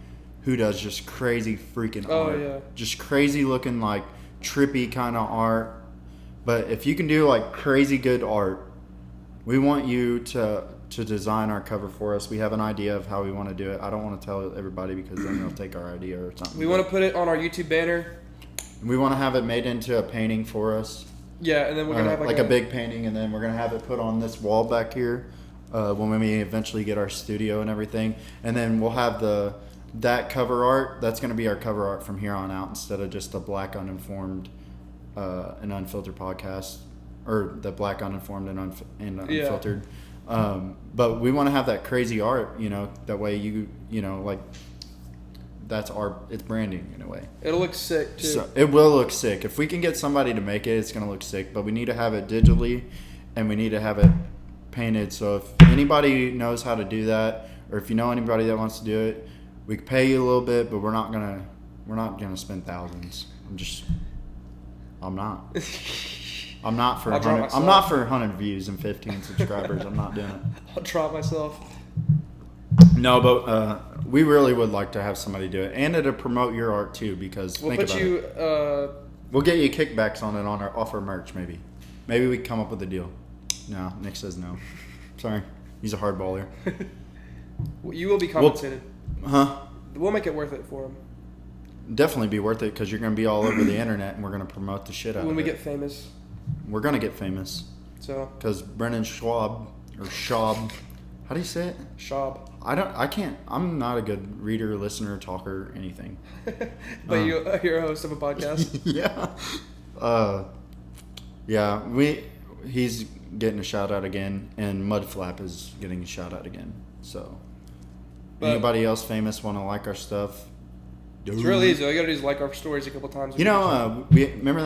who does just crazy freaking art. Yeah. Just crazy looking, like trippy kind of art. But if you can do like crazy good art, we want you to design our cover for us. We have an idea of how we want to do it. I don't want to tell everybody because then they'll take our idea or something. We want to put it on our YouTube banner. We want to have it made into a painting for us. Yeah, and then we're going to have like a big painting, and then we're going to have it put on this wall back here when we eventually get our studio and everything. And then we'll have that cover art. That's going to be our cover art from here on out instead of just the Black Uninformed and Unfiltered podcast, or the Black Uninformed and Unfiltered. Yeah. But we want to have that crazy art, that way you like that's it's branding in a way. It'll look sick too. So it will look sick. If we can get somebody to make it, it's going to look sick, but we need to have it digitally and we need to have it painted. So if anybody knows how to do that, or if you know anybody that wants to do it, we can pay you a little bit, but we're not going to spend thousands. I'm not for 100. I'm not for 100 views and 15 subscribers. I'm not doing it. I'll drop myself. No, but we really would like to have somebody do it, and to promote your art too. Because we'll get you kickbacks on it off our merch. Maybe we can come up with a deal. No, Nick says no. Sorry, he's a hardballer. You will be compensated. Huh? We'll make it worth it for him. Definitely be worth it because you're going to be all over the internet, and we're going to promote the shit out of it. When we get famous. We're going to get famous. So. Because Brennan Schwab, or Schaub, how do you say it? Schaub. I'm not a good reader, listener, talker, anything. But you're a host of a podcast? Yeah. Yeah, he's getting a shout out again, and Mudflap is getting a shout out again. So, anybody else famous want to like our stuff? It's really easy. All you gotta do is like our stories a couple times. We remember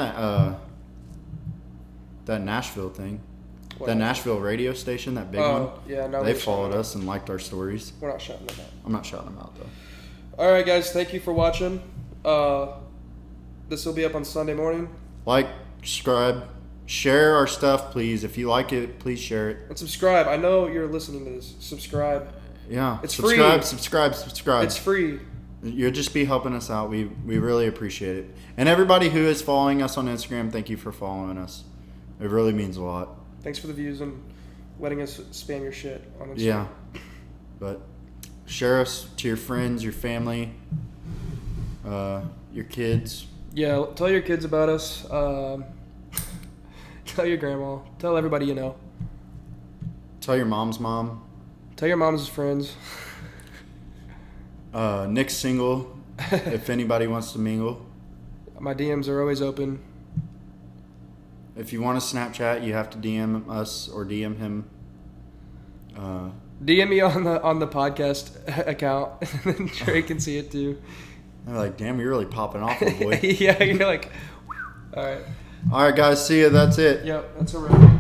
that Nashville thing. What? That Nashville radio station, that big one. Yeah, no. They followed us and liked our stories. We're not shouting them out. I'm not shouting them out though. All right, guys. Thank you for watching. This will be up on Sunday morning. Like, subscribe, share our stuff, please. If you like it, please share it. And subscribe. I know you're listening to this. Subscribe. Yeah. It's free. Subscribe. It's free. You'll just be helping us out. We really appreciate it. And everybody who is following us on Instagram, thank you for following us. It really means a lot. Thanks for the views and letting us spam your shit on Instagram. Yeah. But share us to your friends, your family, your kids. Yeah, tell your kids about us. Tell your grandma. Tell everybody you know. Tell your mom's mom. Tell your mom's friends. Nick's single. If anybody wants to mingle. My DMs are always open. If you want to Snapchat, you have to DM us or DM him. DM me on the podcast account, and then Trey can see it too. I'm like, damn, you're really popping off, boy. Yeah, you're like, all right. All right, guys, see you. That's it. Yep, that's a wrap.